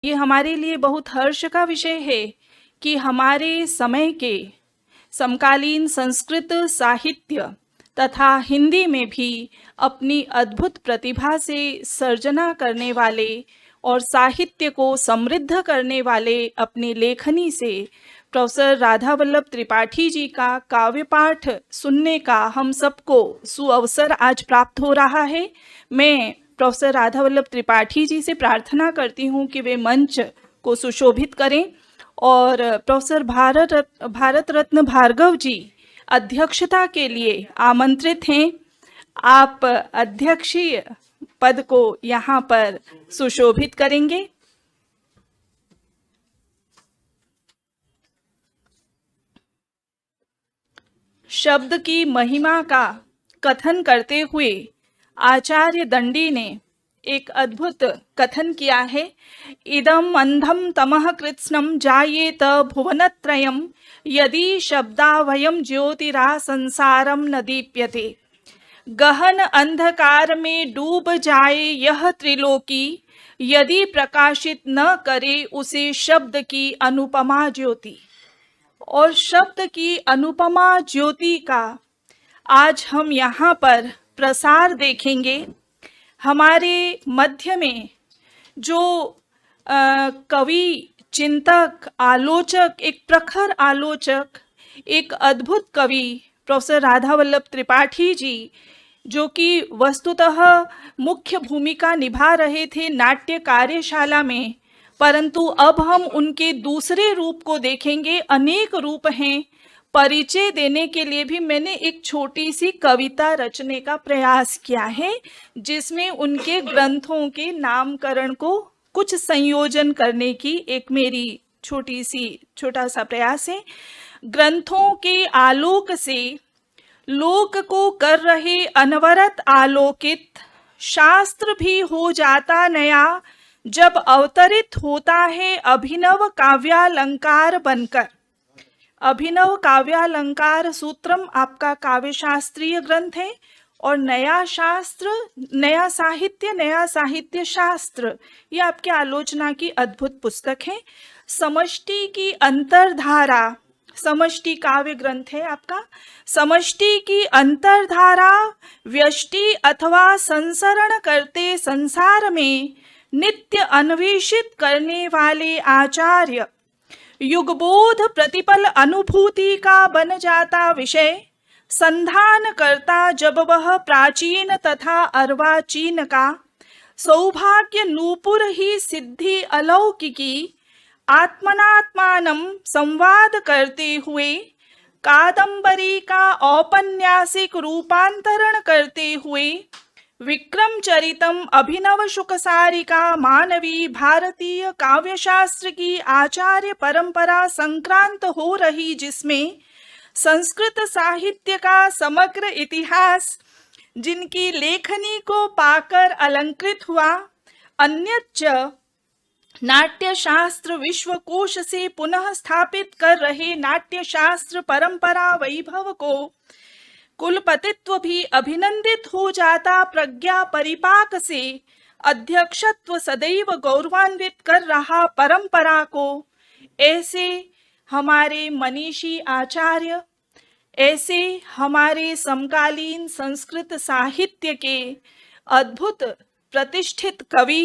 ये हमारे लिए बहुत हर्ष का विषय है कि हमारे समय के समकालीन संस्कृत साहित्य तथा हिंदी में भी अपनी अद्भुत प्रतिभा से सर्जना करने वाले और साहित्य को समृद्ध करने वाले अपनी लेखनी से प्रोफेसर राधा वल्लभ त्रिपाठी जी का काव्य पाठ सुनने का हम सबको सुअवसर आज प्राप्त हो रहा है। मैं प्रोफेसर राधा वल्लभ त्रिपाठी जी से प्रार्थना करती हूँ कि वे मंच को सुशोभित करें और प्रोफेसर भारत रत्न भार्गव जी अध्यक्षता के लिए आमंत्रित हैं। आप अध्यक्षीय पद को यहाँ पर सुशोभित करेंगे। शब्द की महिमा का कथन करते हुए आचार्य दंडी ने एक अद्भुत कथन किया है। इदम अंधम तमः कृत्स्नम जायेत भुवनत्रयम यदि शब्दावयम ज्योतिरा संसारम न दीप्यते। गहन अंधकार में डूब जाए यह त्रिलोकी यदि प्रकाशित न करे उसे शब्द की अनुपमा ज्योति। और शब्द की अनुपमा ज्योति का आज हम यहाँ पर प्रसार देखेंगे। हमारे मध्य में जो कवि, चिंतक, आलोचक, एक प्रखर आलोचक, एक अद्भुत कवि प्रोफेसर राधा वल्लभ त्रिपाठी जी, जो कि वस्तुतः मुख्य भूमिका निभा रहे थे नाट्य कार्यशाला में, परंतु अब हम उनके दूसरे रूप को देखेंगे। अनेक रूप हैं। परिचय देने के लिए भी मैंने एक छोटी सी कविता रचने का प्रयास किया है, जिसमें उनके ग्रंथों के नामकरण को कुछ संयोजन करने की एक मेरी छोटा सा प्रयास है। ग्रंथों के आलोक से लोक को कर रहे अनवरत आलोकित, शास्त्र भी हो जाता नया जब अवतरित होता है अभिनव काव्यालंकार बनकर। अभिनव काव्यालंकार सूत्रम आपका काव्य शास्त्रीय ग्रंथ है और नया शास्त्र, नया साहित्य शास्त्र, ये आपके आलोचना की अद्भुत पुस्तक है। समष्टि की अंतरधारा, समष्टि काव्य ग्रंथ है आपका। समष्टि की अंतरधारा व्यष्टि अथवा संसरण करते संसार में नित्य अन्वेषित करने वाले आचार्य, युगबोध प्रतिपल अनुभूति का बन जाता विषय, संधान करता जब वह प्राचीन तथा अर्वाचीन का, सौभाग्य नूपुर ही सिद्धि अलौकिकी, आत्मनात्मानम संवाद करते हुए, कादंबरी का औपन्यासिक रूपांतरण करते हुए, विक्रम चरितम अभिनव शुकसारिका मानवी भारतीय काव्यशास्त्र की आचार्य परंपरा संक्रांत हो रही, जिसमें संस्कृत साहित्य का समग्र इतिहास जिनकी लेखनी को पाकर अलंकृत हुआ, अन्यच्च नाट्य शास्त्र विश्वकोश से पुनः स्थापित कर रहे नाट्य शास्त्र परंपरा वैभव को कुलपतित्व भी अभिनंदित हो जाता प्रज्ञा परिपाक से, अध्यक्षत्व सदैव गौरवान्वित कर रहा परंपरा को, ऐसे हमारे मनीषी आचार्य, ऐसे हमारे समकालीन संस्कृत साहित्य के अद्भुत प्रतिष्ठित कवि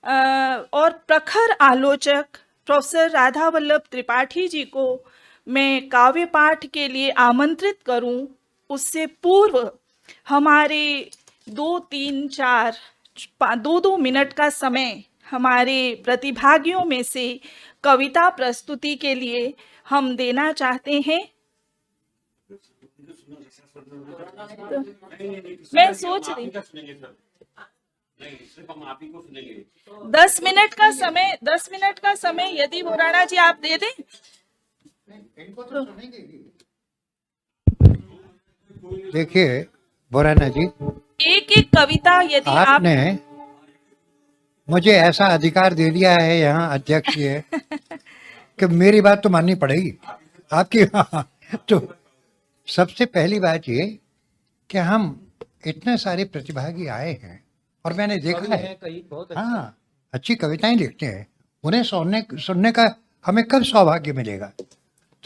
और प्रखर आलोचक प्रोफेसर राधा वल्लभ त्रिपाठी जी को मैं काव्य पाठ के लिए आमंत्रित करूं, उससे पूर्व हमारे 2 मिनट का समय हमारे प्रतिभागियों में से कविता प्रस्तुति के लिए हम देना चाहते हैं। तो मैं सोच रही 10 मिनट का समय यदि बोराना जी आप दे दें। देखिए बोराना जी, एक कविता यदि आपने मुझे ऐसा अधिकार दे दिया है यहाँ अध्यक्ष ये कि मेरी बात तो माननी पड़ेगी आपकी। तो सबसे पहली बात ये कि हम इतने सारे प्रतिभागी आए हैं और मैंने देखा है, हाँ अच्छी कविताएं लिखते हैं उन्हें सुनने सुनने का हमें कब सौभाग्य मिलेगा?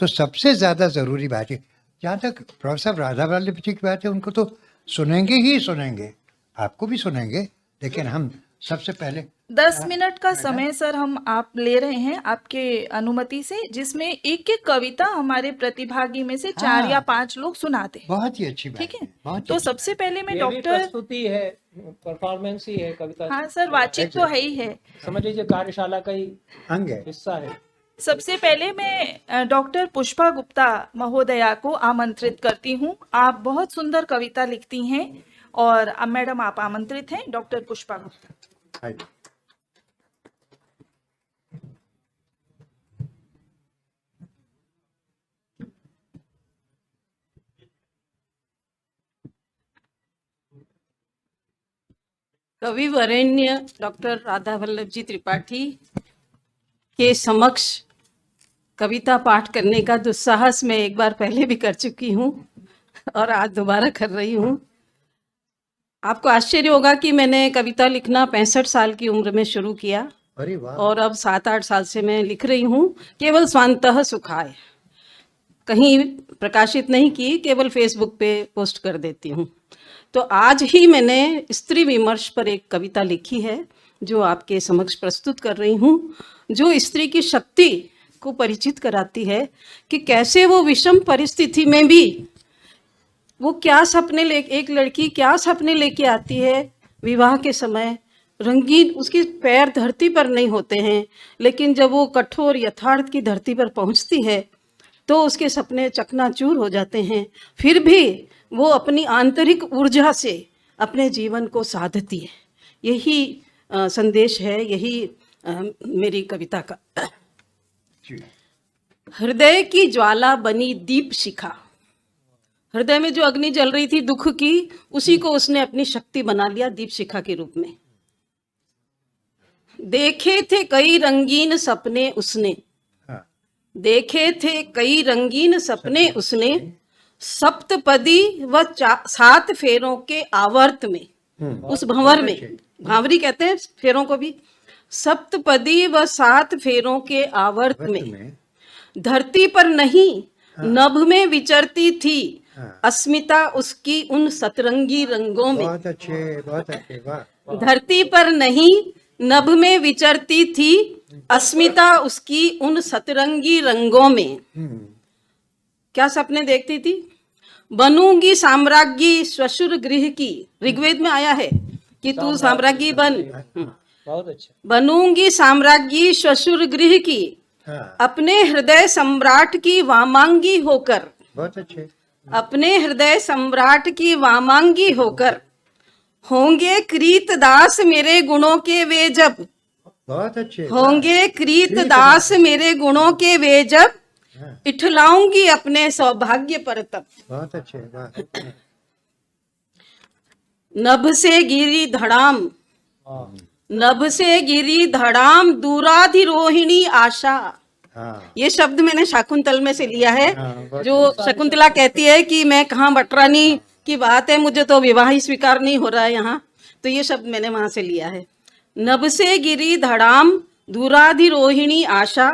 तो सबसे ज्यादा जरूरी बात है, जहाँ तक प्रोफेसर राधा वल्लभ जी की बात है, उनको तो सुनेंगे ही सुनेंगे, आपको भी सुनेंगे, लेकिन हम सबसे पहले 10 मिनट का समय सर हम आप ले रहे हैं आपके अनुमति से, जिसमें एक एक कविता हमारे प्रतिभागी में से 4 या 5 लोग सुनाते हैं। बहुत ही अच्छी बात ठीक है, बहुत ही तो अच्छी सबसे पहले मैं ये भी डॉक्टर, प्रस्तुति है, परफॉर्मेंस ही है कविता। हाँ सर, वाचिक तो है ही है। समझ लीजिए कार्यशाला का ही अंग है। हिस्सा है। सबसे पहले मैं डॉक्टर पुष्पा गुप्ता महोदया को आमंत्रित करती हूँ। आप बहुत सुंदर कविता लिखती हैं और अब मैडम आप आमंत्रित हैं, डॉक्टर पुष्पा गुप्ता। आइए। कवि वरेण्य डॉक्टर राधा वल्लभ जी त्रिपाठी के समक्ष कविता पाठ करने का दुस्साहस मैं एक बार पहले भी कर चुकी हूँ और आज दोबारा कर रही हूँ। आपको आश्चर्य होगा कि मैंने कविता लिखना 65 साल की उम्र में शुरू किया अरे वाह। और अब 7-8 साल से मैं लिख रही हूँ, केवल स्वांतः सुखाय, कहीं प्रकाशित नहीं की, केवल फेसबुक पे पोस्ट कर देती हूँ। तो आज ही मैंने स्त्री विमर्श पर एक कविता लिखी है जो आपके समक्ष प्रस्तुत कर रही हूँ, जो स्त्री की शक्ति को परिचित कराती है कि कैसे वो विषम परिस्थिति में भी वो क्या सपने ले, एक लड़की क्या सपने लेके आती है विवाह के समय। रंगीन, उसके पैर धरती पर नहीं होते हैं, लेकिन जब वो कठोर यथार्थ की धरती पर पहुंचती है तो उसके सपने चकनाचूर हो जाते हैं। फिर भी वो अपनी आंतरिक ऊर्जा से अपने जीवन को साधती है। यही संदेश है, यही मेरी कविता का। जी। हृदय की ज्वाला बनी दीप शिखा, हृदय में जो अग्नि जल रही थी दुख की, उसी को उसने अपनी शक्ति बना लिया दीप शिखा के रूप में। देखे थे कई रंगीन सपने उसने, हाँ। देखे थे कई रंगीन सपने उसने, सप्तपदी व 7 फेरों के आवर्त में, उस भंवर में, भांवरी कहते हैं फेरों को भी, सप्तपदी व 7 फेरों के आवर्त में धरती पर नहीं नभ में विचरती थी अस्मिता उसकी उन सतरंगी रंगों में। बहुत अच्छे वाह। धरती पर नहीं नभ में विचरती थी अस्मिता उसकी उन सतरंगी रंगों में। क्या सपने देखती थी? बनूंगी साम्राज्ञी श्वशुर गृह की, ऋग्वेद में आया है कि तू साम्राज्ञी बन। बहुत अच्छा। बनूंगी साम्राज्ञी श्वशुर गृह की, हाँ। अपने हृदय सम्राट की वामांगी होकर, बहुत अच्छे। अपने हृदय सम्राट की वामांगी होकर, होंगे कृत दास मेरे गुणों के वे जब, बहुत अच्छे। होंगे कृत दास मेरे गुणों के वे जब, इठलाऊंगी अपने सौभाग्य पर तब। बहुत अच्छे वाह। नभ से गिरी धड़ाम, नभ से गिरी धड़ाम दूराधिरोहिणी आशा। हाँ। ये शब्द मैंने शाकुंतल में से लिया है, हाँ, जो शकुंतला कहती है कि मैं कहाँ बटरानी की बात है, मुझे तो विवाह ही स्वीकार नहीं हो रहा है यहाँ, तो ये शब्द मैंने वहां से लिया है। नभ से गिरी धड़ाम दूराधिरोहिणी आशा,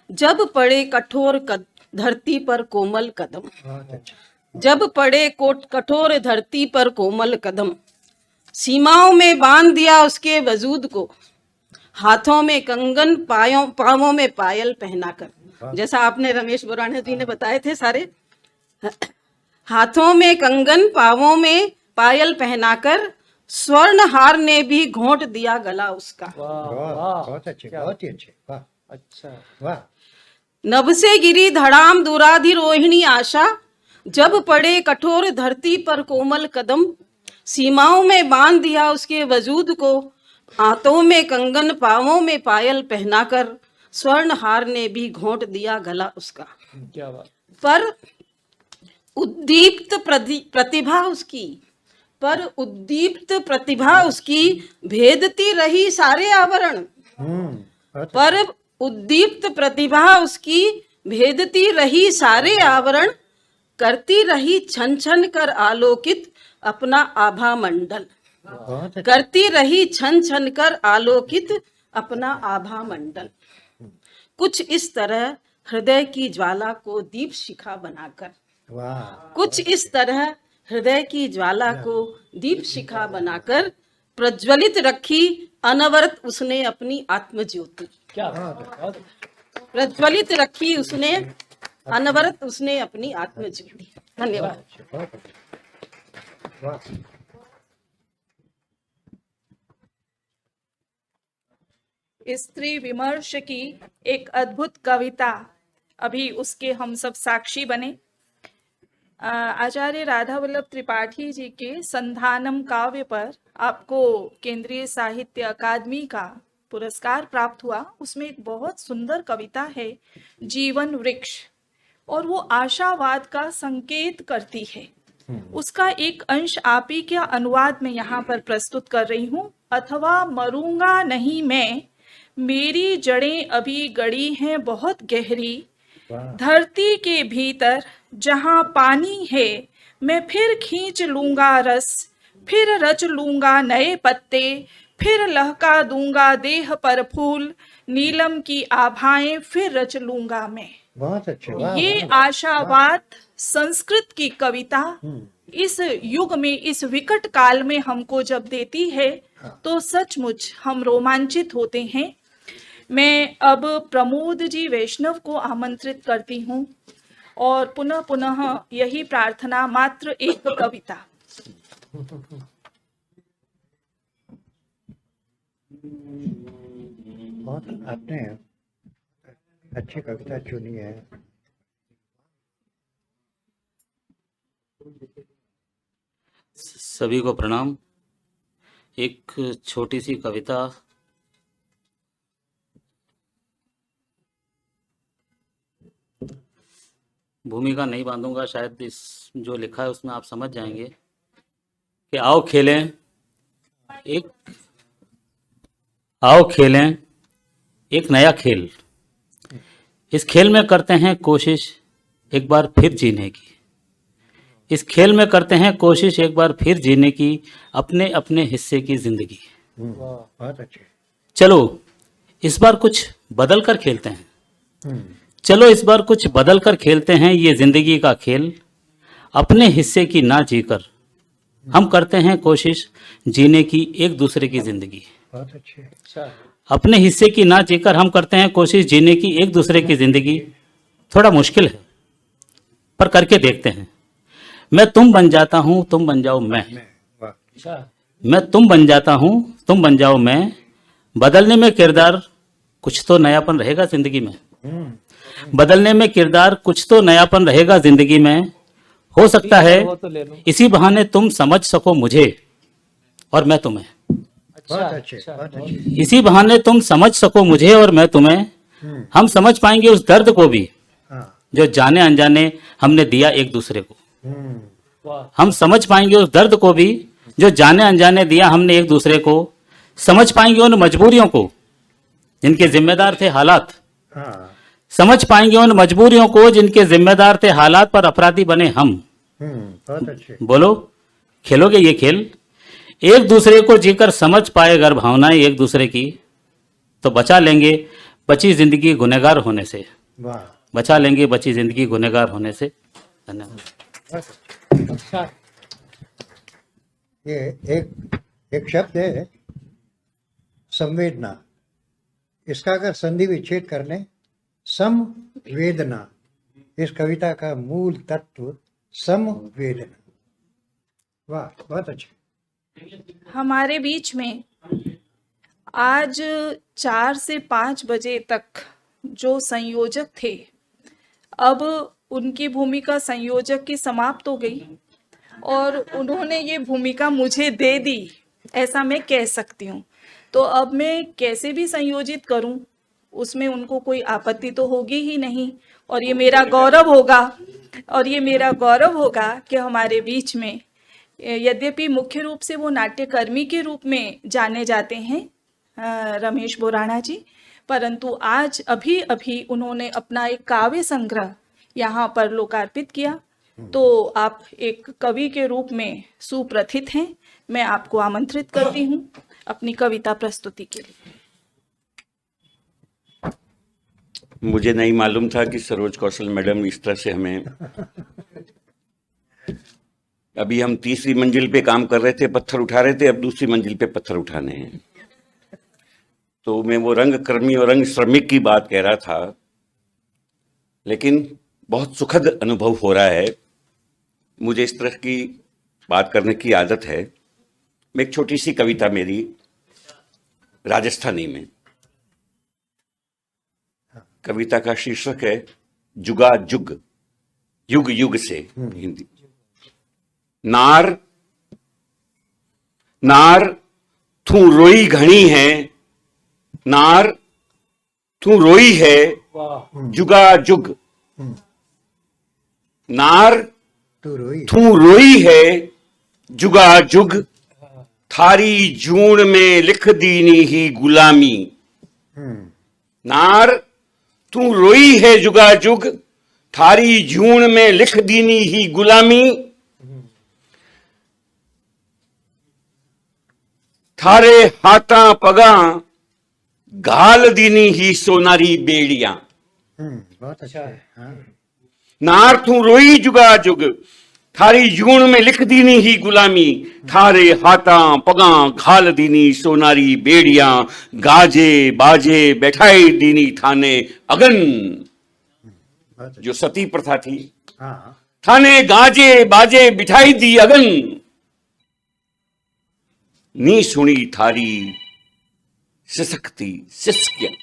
जब पड़े कठोर धरती पर कोमल कदम, बहुत अच्छा। जब पड़े कठोर धरती पर कोमल कदम, सीमाओं में बांध दिया उसके वजूद को, हाथों में कंगन पांवों में पायल पहनाकर। जैसा आपने रमेश बुराणे जी ने बताए थे सारे, हाथों में कंगन पांवों में पायल पहनाकर, स्वर्ण हार ने भी घोंट दिया गला उसका। वाह वाह वाह, बहुत अच्छे बहुत ही अच्छे वाह। अच्छा। वाह। नभ से गिरी धड़ाम दूराधिरोहिणी आशा, जब पड़े कठोर धरती पर कोमल कदम, सीमाओं में बांध दिया उसके वजूद को, हाथों में कंगन पांवों में पायल पहनाकर, स्वर्ण हार ने भी घोंट दिया गला उसका। क्या बात। पर उद्दीप्त प्रतिभा उसकी, पर उद्दीप्त प्रतिभा उसकी, भेदती रही सारे आवरण। बहुत पर उद्दीप्त प्रतिभा उसकी, भेदती रही सारे आवरण, करती रही छन छन कर आलोकित अपना आभा मंडल, बहुत अच्छे। करती रही छन छन कर आलोकित अपना आभा मंडल। कुछ इस तरह हृदय की ज्वाला को दीप शिखा बनाकर, वाह, कुछ इस तरह हृदय की ज्वाला को दीप शिखा बनाकर प्रज्वलित रखी अनवरत उसने अपनी आत्मज्योति। क्या बात है, बहुत अच्छा। प्रज्वलित रखी उसने अनवरत उसने अपनी आत्मज्योति। धन्यवाद। बहुत अच्छा। वाह, स्त्री विमर्श की एक अद्भुत कविता, अभी उसके हम सब साक्षी बने। आचार्य राधा वल्लभ त्रिपाठी जी के संधानम काव्य पर आपको केंद्रीय साहित्य अकादमी का पुरस्कार प्राप्त हुआ। उसमें एक बहुत सुंदर कविता है, जीवन वृक्ष, और वो आशावाद का संकेत करती है। उसका एक अंश आप ही के अनुवाद में यहाँ पर प्रस्तुत कर रही हूँ। अथवा मरूंगा नहीं मैं, मेरी जड़ें अभी गड़ी हैं बहुत गहरी, धरती के भीतर जहाँ पानी है, मैं फिर खींच लूंगा रस, फिर रच लूंगा नए पत्ते, फिर लहका दूंगा देह पर फूल, नीलम की आभाएं फिर रच लूंगा मैं। बहुत अच्छे। वाह, ये वाह, आशावाद संस्कृत की कविता इस युग में, इस विकट काल में हमको जब देती है तो सचमुच हम रोमांचित होते हैं। मैं अब प्रमोद जी वैष्णव को आमंत्रित करती हूँ और पुनः पुनः यही प्रार्थना, मात्र एक कविता। बहुत आपने अच्छी कविता चुनी है। सभी को प्रणाम। एक छोटी सी कविता भूमिका नहीं बांधूंगा, शायद इस जो लिखा है उसमें आप समझ जाएंगे कि आओ खेलें एक नया खेल। इस खेल में करते हैं कोशिश एक बार फिर जीने की, इस खेल में करते हैं कोशिश एक बार फिर जीने की, अपने अपने हिस्से की जिंदगी। बहुत अच्छे। चलो इस बार कुछ बदल कर खेलते हैं, चलो इस बार कुछ बदल कर खेलते हैं ये जिंदगी का खेल। अपने हिस्से की ना जीकर हम करते हैं कोशिश जीने की एक दूसरे की जिंदगी। बहुत अच्छे। अच्छा, अपने हिस्से की ना जीकर हम करते हैं कोशिश जीने की एक दूसरे की जिंदगी। थोड़ा मुश्किल है पर करके देखते हैं। मैं तुम बन जाता हूँ, तुम बन जाओ मैं। वाह, अच्छा, मैं तुम बन जाता हूँ, तुम बन जाओ मैं। बदलने में किरदार कुछ तो नयापन रहेगा जिंदगी में। बदलने में किरदार कुछ तो नयापन रहेगा जिंदगी में। हो सकता है वो तो ले लो। इसी बहाने तुम समझ सको मुझे और मैं तुम्हें। अच्छा, बहुत अच्छे। अच्छा, बहुत बहुत- अच्छे। इसी बहाने तुम समझ सको मुझे और मैं तुम्हें। हम समझ पाएंगे उस दर्द को भी हाँ। जो जाने अनजाने हमने दिया एक दूसरे को। वाह, हम समझ पाएंगे उस दर्द को भी जो जाने अनजाने दिया हमने एक दूसरे को। समझ पाएंगे उन मजबूरियों को जिनके जिम्मेदार थे हालात। हाँ। समझ पाएंगे उन मजबूरियों को जिनके जिम्मेदार थे हालात, पर अपराधी बने हम। बहुत अच्छे। बोलो खेलोगे ये खेल? एक दूसरे को जीकर समझ पाए अगर भावनाएं एक दूसरे की, तो बचा लेंगे बची जिंदगी गुनहगार होने से। वाह, बचा लेंगे बची जिंदगी गुनहगार होने से। धन्यवाद। बहुत अच्छे। अच्छा, ये एक शब्द है संवेदना। इसका अगर संधि विच्छेद कर लें, संवेदना, इस कविता का मूल तत्व संवेदना। वाह, बहुत अच्छे। हमारे बीच में आज 4 से 5 बजे तक जो संयोजक थे, अब उनकी भूमिका संयोजक की समाप्त हो गई और उन्होंने ये भूमिका मुझे दे दी, ऐसा मैं कह सकती हूँ। तो अब मैं कैसे भी संयोजित करूँ, उसमें उनको कोई आपत्ति तो होगी ही नहीं, और ये मेरा गौरव होगा कि हमारे बीच में, यद्यपि मुख्य रूप से वो नाट्यकर्मी के रूप में जाने जाते हैं रमेश बोराणा जी, परंतु आज अभी उन्होंने अपना एक काव्य संग्रह यहाँ पर लोकार्पित किया। तो आप एक कवि के रूप में सुप्रथित हैं। मैं आपको आमंत्रित करती हूँ अपनी कविता प्रस्तुति के लिए। मुझे नहीं मालूम था कि सरोज कौशल मैडम इस तरह से हमें, अभी हम तीसरी मंजिल पे काम कर रहे थे, पत्थर उठा रहे थे, अब दूसरी मंजिल पे पत्थर उठाने हैं। तो मैं वो रंग कर्मी और रंग श्रमिक की बात कह रहा था, लेकिन बहुत सुखद अनुभव हो रहा है। मुझे इस तरह की बात करने की आदत है। मैं एक छोटी सी कविता मेरी राजस्थानी में, कविता का शीर्षक है जुगा जुग, युग युग से, हिंदी। नार नार तू रोई घणी है, नार तू रोई है वाह जुगा जुग, नार तू रोई तू रोई है जुगा जुग, थारी जून में लिख दीनी ही गुलामी। नार तू रोई है जुगा जुग, थारी जून में लिख दीनी ही गुलामी। थारे हाथा पगा घाल दीनी ही सोनारी बेड़ियां। बहुत अच्छा है। हाँ। नार तू रोई जुगा जुग, थारी जून में लिख दीनी ही गुलामी। थारे हाथा पगा घाल दीनी सोनारी बेड़ियां, गाजे बाजे बैठाई दीनी थाने अगन। बहुत अच्छा। जो सती प्रथा थी, हाँ थाने गाजे बाजे बिठाई दी अगन। नी सुनी थारी सिसकती सिसकियां,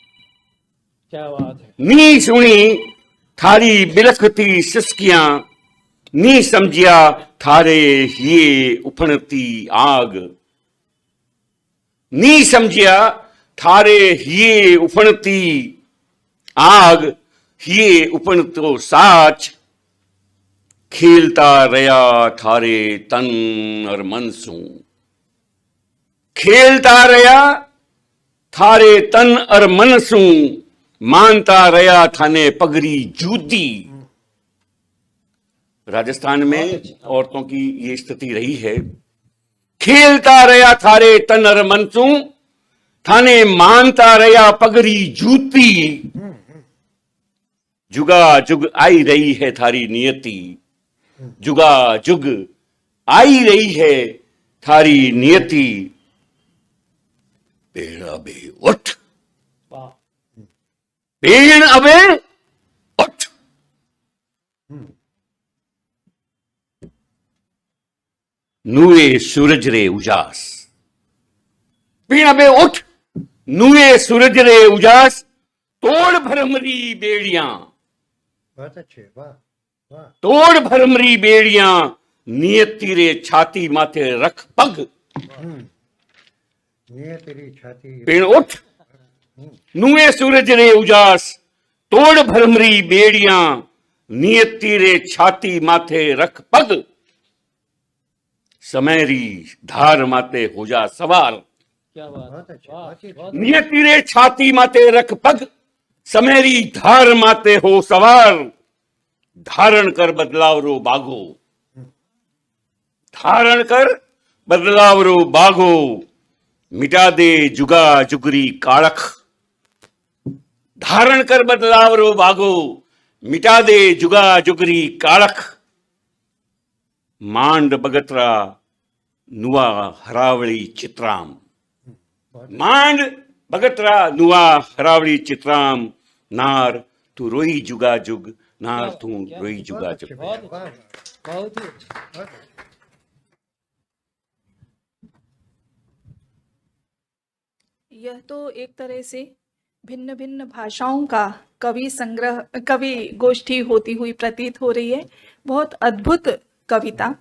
क्या बात है। नी सुनी थारी बिलखती सिसकियां, नी समझिया थारे ये उफणती आग। नी समझिया थारे ये उफणती आग, ये उपणतो साच। खेलता रया थारे तन और मन सू, खेलता रया थारे तन और मन सू। मानता रया थाने पगड़ी जूती। राजस्थान में औरतों की ये स्थिति रही है। खेलता रया थारे तन और मन सू, थाने मानता रया पगड़ी जूती। जुगा जुग आई रही है थारी नियति, जुगा जुग आई रही है थारी नियति। पेड़ अबे उठ, वाह पेड़ अबे उठ। नुए सूरज रे उजास, पेड़ अबे उठ, नुए सूरज रे उजास। तोड़ भरमरी बेड़ियां, बहुत अच्छे। वाह वाह। तोड़ भरमरी बेड़ियां, नियति रे छाती माथे रख पग। ये तेरी छाती। पेड़ उठ, नुए सूरज रे उजास। तोड़ भरमरी बेड़ियां, नियति रे छाती माथे रख पग। समयरी धार माते हो जा सवार, क्या बात बहुत है। अच्छे। वाह बहुत ही बहुत नियति रे छाती माते रख पग। समयरी धार माते हो सवार, धारण कर बदलाव रो बागो। धारण कर बदलाव रो बागो, मिटा दे जुगा जुगरी काड़ख। धारण कर बदलाव रो बागो, मिटा दे जुगा जुगरी काड़ख। मांड बगतरा नुआ हरावली चित्राम, मांड बगतरा नुआ हरावली चित्राम। नार तू रोई जुगा जुग, नार तू रोई जुगा जुग। बहुत वाह वाह। बहुत ही अच्छा। बहुत अच्छे। यह तो एक तरह से भिन्न भिन्न भाषाओं का कवि संग्रह, कवि गोष्ठी होती हुई प्रतीत हो रही है। बहुत अद्भुत कविता,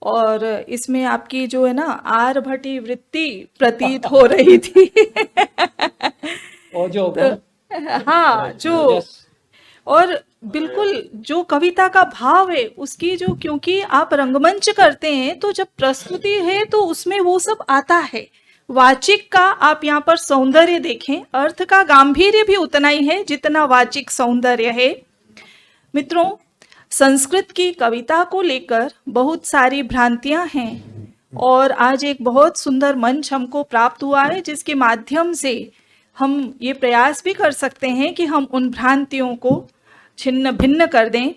और इसमें आपकी जो है ना आर्यभटी वृत्ति प्रतीत हो रही थी। और जो हाँ, जो यस और बिल्कुल जो कविता का भाव है उसकी, जो क्योंकि आप रंगमंच करते हैं तो जब प्रस्तुति है तो उसमें वो सब आता है। वाचिक का आप यहाँ पर सौंदर्य देखें, अर्थ का गांभीर्य भी उतना ही है जितना वाचिक सौंदर्य है। मित्रों, संस्कृत की कविता को लेकर बहुत सारी भ्रांतियां हैं, और आज एक बहुत सुंदर मंच हमको प्राप्त हुआ है जिसके माध्यम से हम ये प्रयास भी कर सकते हैं कि हम उन भ्रांतियों को छिन्न भिन्न कर दें।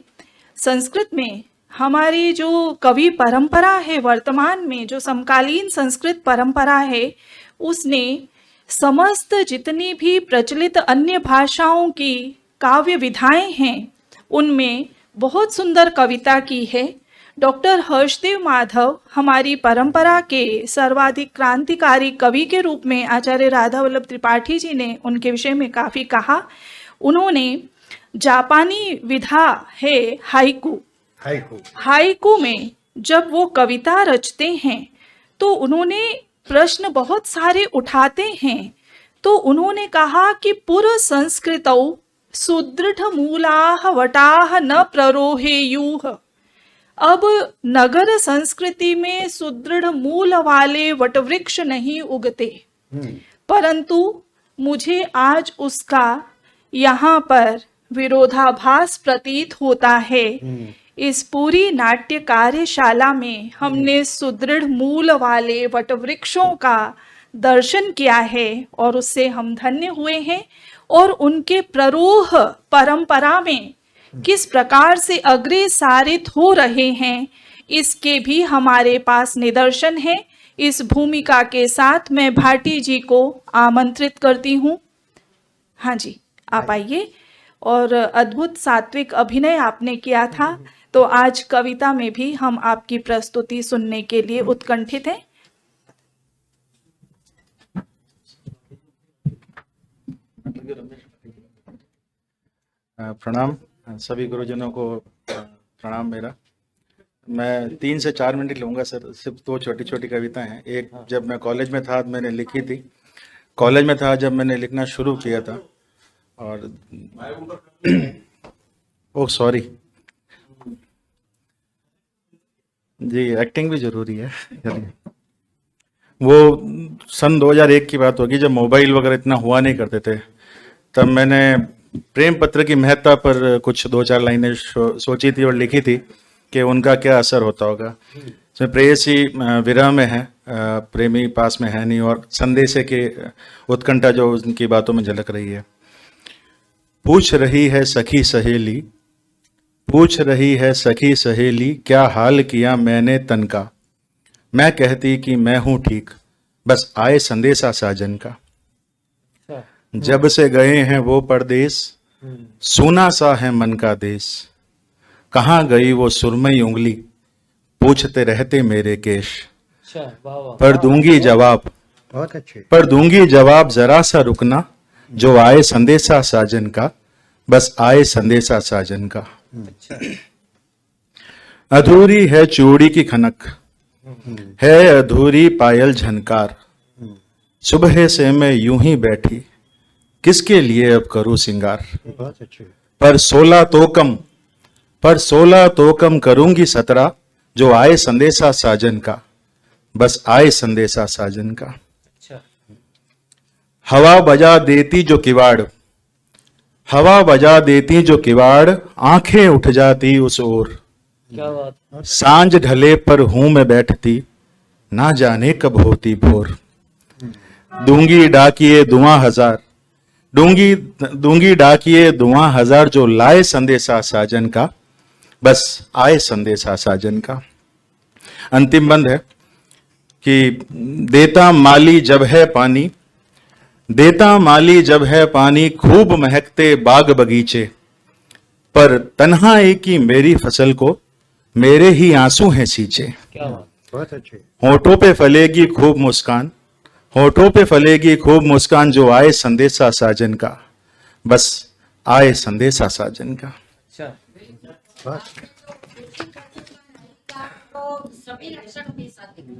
संस्कृत में हमारी जो कवि परंपरा है, वर्तमान में जो समकालीन संस्कृत परंपरा है, उसने समस्त जितनी भी प्रचलित अन्य भाषाओं की काव्य विधाएं हैं उनमें बहुत सुंदर कविता की है। डॉक्टर हर्षदेव माधव हमारी परंपरा के सर्वाधिक क्रांतिकारी कवि के रूप में आचार्य राधा वल्लभ त्रिपाठी जी ने उनके विषय में काफ़ी कहा। उन्होंने जापानी विधा है हाइकू, हाइकू में जब वो कविता रचते हैं तो उन्होंने प्रश्न बहुत सारे उठाते हैं। तो उन्होंने कहा कि पुर संस्कृतौ सुदृढ़ मूलाः वटाः न प्ररोहेयुः। अब नगर संस्कृति में सुदृढ़ मूल वाले वटवृक्ष नहीं उगते, परंतु मुझे आज उसका यहाँ पर विरोधाभास प्रतीत होता है। इस पूरी नाट्य कार्यशाला में हमने सुदृढ़ मूल वाले वटवृक्षों का दर्शन किया है और उससे हम धन्य हुए हैं। और उनके प्ररोह परंपरा में किस प्रकार से अग्रसारित हो रहे हैं, इसके भी हमारे पास निदर्शन है। इस भूमिका के साथ मैं भाटी जी को आमंत्रित करती हूँ। हाँ जी, आप आइए। और अद्भुत सात्विक अभिनय आपने किया था, तो आज कविता में भी हम आपकी प्रस्तुति सुनने के लिए उत्कंठित हैं। प्रणाम सभी गुरुजनों को, प्रणाम मेरा। मैं 3 से 4 मिनट लूँगा सर। सिर्फ 2 छोटी छोटी कविताएं हैं। एक जब मैं कॉलेज में था मैंने लिखी थी, कॉलेज में था जब मैंने लिखना शुरू किया था। और ओह सॉरी जी, एक्टिंग भी जरूरी है। वो सन 2001 की बात होगी, जब मोबाइल वगैरह इतना हुआ नहीं करते थे। तब मैंने प्रेम पत्र की महत्ता पर कुछ 2-4 लाइनें सोची थी और लिखी थी कि उनका क्या असर होता होगा। इसमें प्रेयसी विरह में है, प्रेमी पास में है नहीं, और संदेशे के उत्कंठा जो उनकी बातों में झलक रही है। पूछ रही है सखी सहेली, पूछ रही है सखी सहेली, क्या हाल किया मैंने तन का। मैं कहती कि मैं हूं ठीक, बस आए संदेशा साजन का। जब से गए हैं वो परदेश, सूना सा है मन का देश। कहाँ गई वो सुरमई उंगली, पूछते रहते मेरे केश। अच्छा, वाह वाह। पर दूंगी जवाब, बहुत अच्छे। पर दूंगी जवाब, जरा सा रुकना, जो आए संदेशा साजन का, बस आए संदेशा साजन का। अधूरी है चूड़ी की खनक, है अधूरी पायल झनकार। सुबह से मैं यूं ही बैठी, किसके लिए अब करूं सिंगार। बहुत अच्छे। पर 16 तो कम करूंगी 17, जो आए संदेशा साजन का, बस आए संदेशा साजन का। अच्छा, हवा बजा देती जो किवाड़, हवा बजा देती जो किवाड़, आंखें उठ जाती उस ओर। क्या बात। सांझ ढले पर हूं मैं बैठती, ना जाने कब होती भोर। दूंगी डाकिए दुआ हजार, दूंगी डाकिए दुआ हजार, जो लाए संदेशा साजन का, बस आए संदेशा साजन का। अंतिम बंद है कि देता माली जब है पानी, देता माली जब है पानी, खूब महकते बाग बगीचे। पर तन्हाई की मेरी फसल को, मेरे ही आंसू हैं सींचे। क्या बात। बहुत अच्छे। होठों पे फलेगी खूब मुस्कान, होठों पे फलेगी खूब मुस्कान, जो आए संदेशा साजन का, बस आए संदेशा साजन का। अच्छा,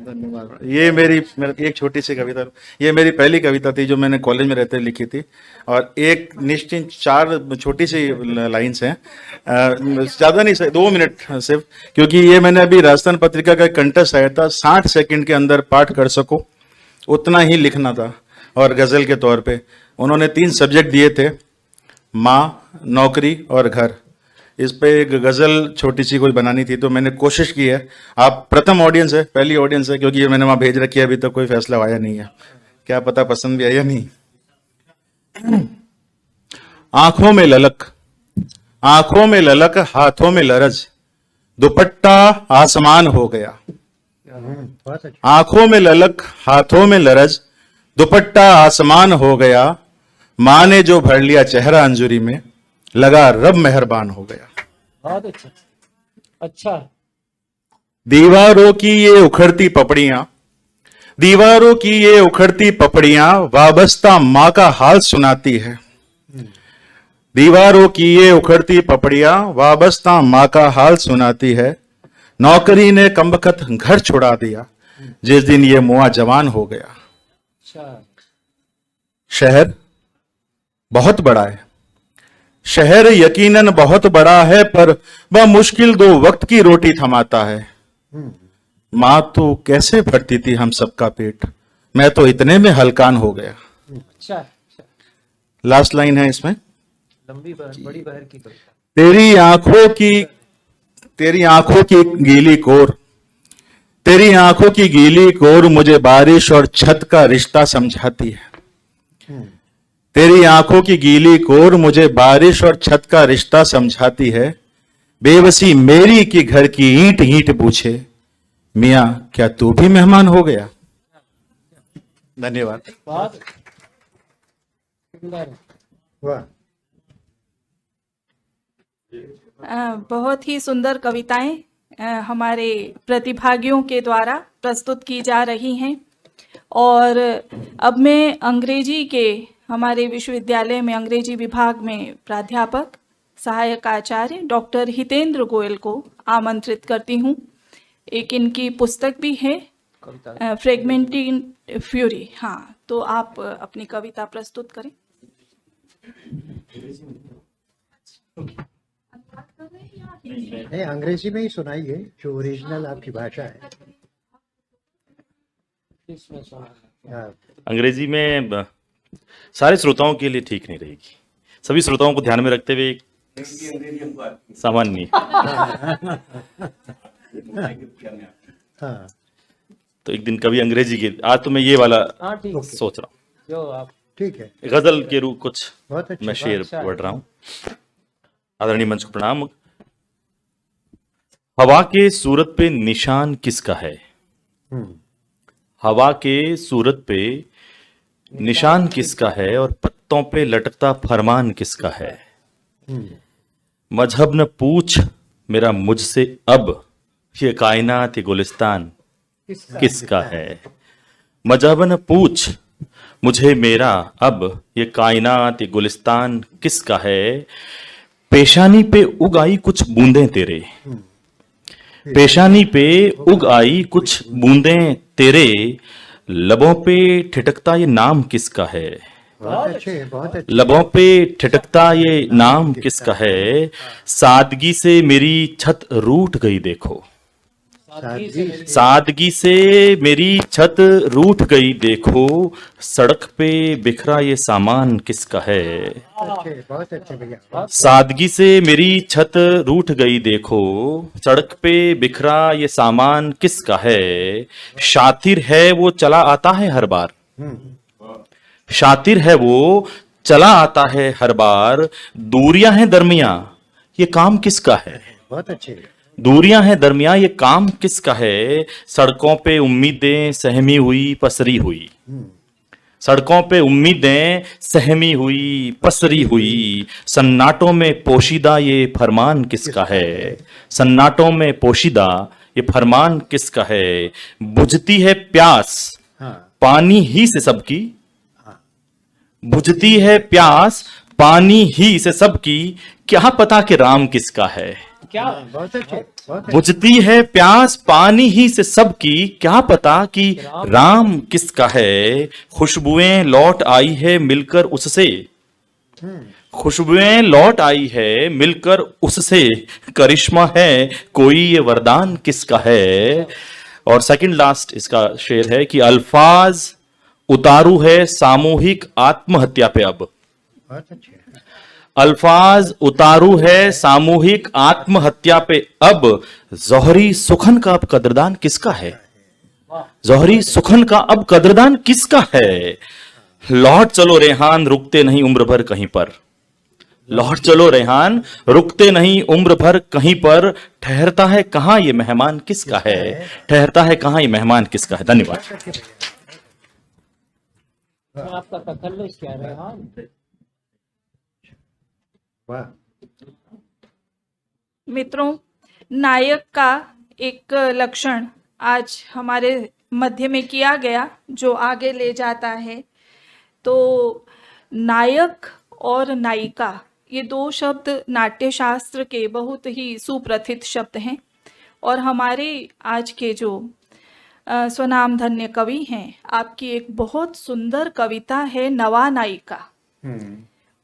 धन्यवाद। ये मेरी एक छोटी सी कविता, ये मेरी पहली कविता थी जो मैंने कॉलेज में रहते लिखी थी। और एक निश्चित 4 छोटी सी लाइन्स हैं, ज़्यादा नहीं, 2 मिनट सिर्फ, क्योंकि ये मैंने अभी राजस्थान पत्रिका का कंटेस्ट आया था, 60 सेकंड के अंदर पाठ कर सको उतना ही लिखना था। और गज़ल के तौर पे उन्होंने 3 सब्जेक्ट दिए थे, माँ, नौकरी और घर। इस पे एक गज़ल छोटी सी कोई बनानी थी, तो मैंने कोशिश की है। आप प्रथम ऑडियंस है, पहली ऑडियंस है, क्योंकि ये मैंने वहाँ भेज रखी है, अभी तक कोई फैसला आया नहीं है, क्या पता पसंद भी आया या नहीं। आंखों में ललक, आंखों में ललक, हाथों में लरज, दुपट्टा आसमान हो गया। बहुत अच्छा। आंखों में ललक, हाथों में लरज, दुपट्टा आसमान हो गया। माँ ने जो भर लिया चेहरा अंजुरी में, लगा रब मेहरबान हो गया। बहुत अच्छा। अच्छा। दीवारों की ये उखड़ती पपड़ियां, दीवारों की ये उखड़ती पपड़ियां वाबस्ता माँ का हाल सुनाती है। दीवारों की ये उखड़ती पपड़ियां वाबस्ता माँ का हाल सुनाती है। नौकरी ने कमबख्त घर छुड़ा दिया जिस दिन ये मुआ जवान हो गया। अच्छा। शहर बहुत बड़ा है, शहर यकीनन बहुत बड़ा है, पर वह मुश्किल 2 वक्त की रोटी थमाता है। माँ तो कैसे भरती थी हम सबका पेट, मैं तो इतने में हलकान हो गया। अच्छा। अच्छा। लास्ट लाइन है इसमें, लंबी बड़ी बहर की कविता। तेरी आंखों की गीली कोर, तेरी आंखों की गीली कोर मुझे बारिश और छत का रिश्ता समझाती है। तेरी आंखों की गीली कोर मुझे बारिश और छत का रिश्ता समझाती है। बेबसी मेरी की घर की ईंट ईंट पूछे, मियां क्या तू भी मेहमान हो गया। धन्यवाद। बहुत सुंदर। वाह। बहुत ही सुंदर कविताएं हमारे प्रतिभागियों के द्वारा प्रस्तुत की जा रही हैं। और अब मैं अंग्रेजी के हमारे विश्वविद्यालय में अंग्रेजी विभाग में प्राध्यापक सहायक आचार्य डॉक्टर हितेंद्र गोयल को आमंत्रित करती हूँ। एक इनकी पुस्तक भी है फ्रेगमेंटिंग फ्यूरी। हाँ, तो आप अपनी कविता प्रस्तुत करें। नहीं, अंग्रेजी में ही सुनाइए, जो ओरिजिनल आपकी भाषा है। इसमें सुना। हाँ, अंग्रेजी में सारे श्रोताओं के लिए ठीक नहीं रहेगी। सभी श्रोताओं को ध्यान में रखते हुए सामान्य हाँ, तो एक दिन कभी अंग्रेजी के, आज तो मैं ये वाला हाँ ठीक है। सोच रहा हूँ, जो आप ठीक है। गजल के रूप कुछ बहुत अच्छा। मैं शेर पढ़ रहा हूँ। आदरणीय मंच को प्रणाम। हवा के सूरत पे निशान किसका है, हवा के सूरत पे निशान किसका है, और पत्तों पे लटकता फरमान किसका है। मजहब न पूछ मेरा मुझसे अब, ये कायनात ये गुलिस्तान किसका है। मजहब न पूछ मुझे मेरा अब, ये कायनात ये गुलिस्तान किसका है। पेशानी पे उग आई कुछ बूंदें तेरे, पेशानी पे उग आई कुछ बूंदें तेरे, लबों पे ठिठकता ये नाम किसका है। बहुत अच्छे, बहुत अच्छे। लबों पे ठिठकता ये नाम किसका है। सादगी से मेरी छत रूठ गई देखो, सादगी से मेरी छत रूठ गई देखो, सड़क पे बिखरा ये सामान किसका है। अच्छे, बहुत अच्छे भैया। सादगी से मेरी छत रूठ गई देखो, सड़क पे बिखरा ये सामान किसका है। शातिर है वो चला आता है हर बार, शातिर है वो चला आता है हर बार, दूरियां हैं दरमियां ये काम किसका है। बहुत अच्छे। दूरियां हैं दरमियां ये काम किसका है। सड़कों पे उम्मीदें सहमी हुई पसरी हुई, सड़कों पे उम्मीदें सहमी हुई पसरी हुई, सन्नाटों में पोशीदा ये फरमान किसका है। सन्नाटों में पोशीदा ये फरमान किसका है। बुझती है प्यास हाँ, पानी ही से सबकी, बुझती है प्यास पानी ही से सबकी, क्या पता कि राम किसका है। क्या बहुत अच्छे, बहुत अच्छे। बुझती है प्यास पानी ही से सबकी, क्या पता कि राम किसका है। खुशबुएं लौट आई है मिलकर उससे, खुशबुएं लौट आई है मिलकर उससे, करिश्मा है कोई ये वरदान किसका है। और सेकंड लास्ट इसका शेर है कि अल्फाज उतारू है सामूहिक आत्महत्या पे अब, बहुत अच्छे। अल्फाज उतारू है सामूहिक आत्महत्या पे अब, जौहरी सुखन का अब कदरदान किसका है। जौहरी सुखन का अब कदरदान किसका है। लौट चलो रेहान रुकते नहीं उम्र भर कहीं पर, लौट चलो रेहान रुकते नहीं उम्र भर कहीं पर, ठहरता है कहाँ ये मेहमान किसका है, ठहरता है कहाँ ये मेहमान किसका है। धन्यवाद। आपका तखल्लुस क्या है? हाँ, वाह। मित्रों, नायक का एक लक्षण आज हमारे मध्य में किया गया जो आगे ले जाता है। तो नायक और नायिका ये दो शब्द नाट्यशास्त्र के बहुत ही सुप्रसिद्ध शब्द हैं और हमारे आज के जो स्वनामधन्य कवि हैं, आपकी एक बहुत सुंदर कविता है नवा नायिका,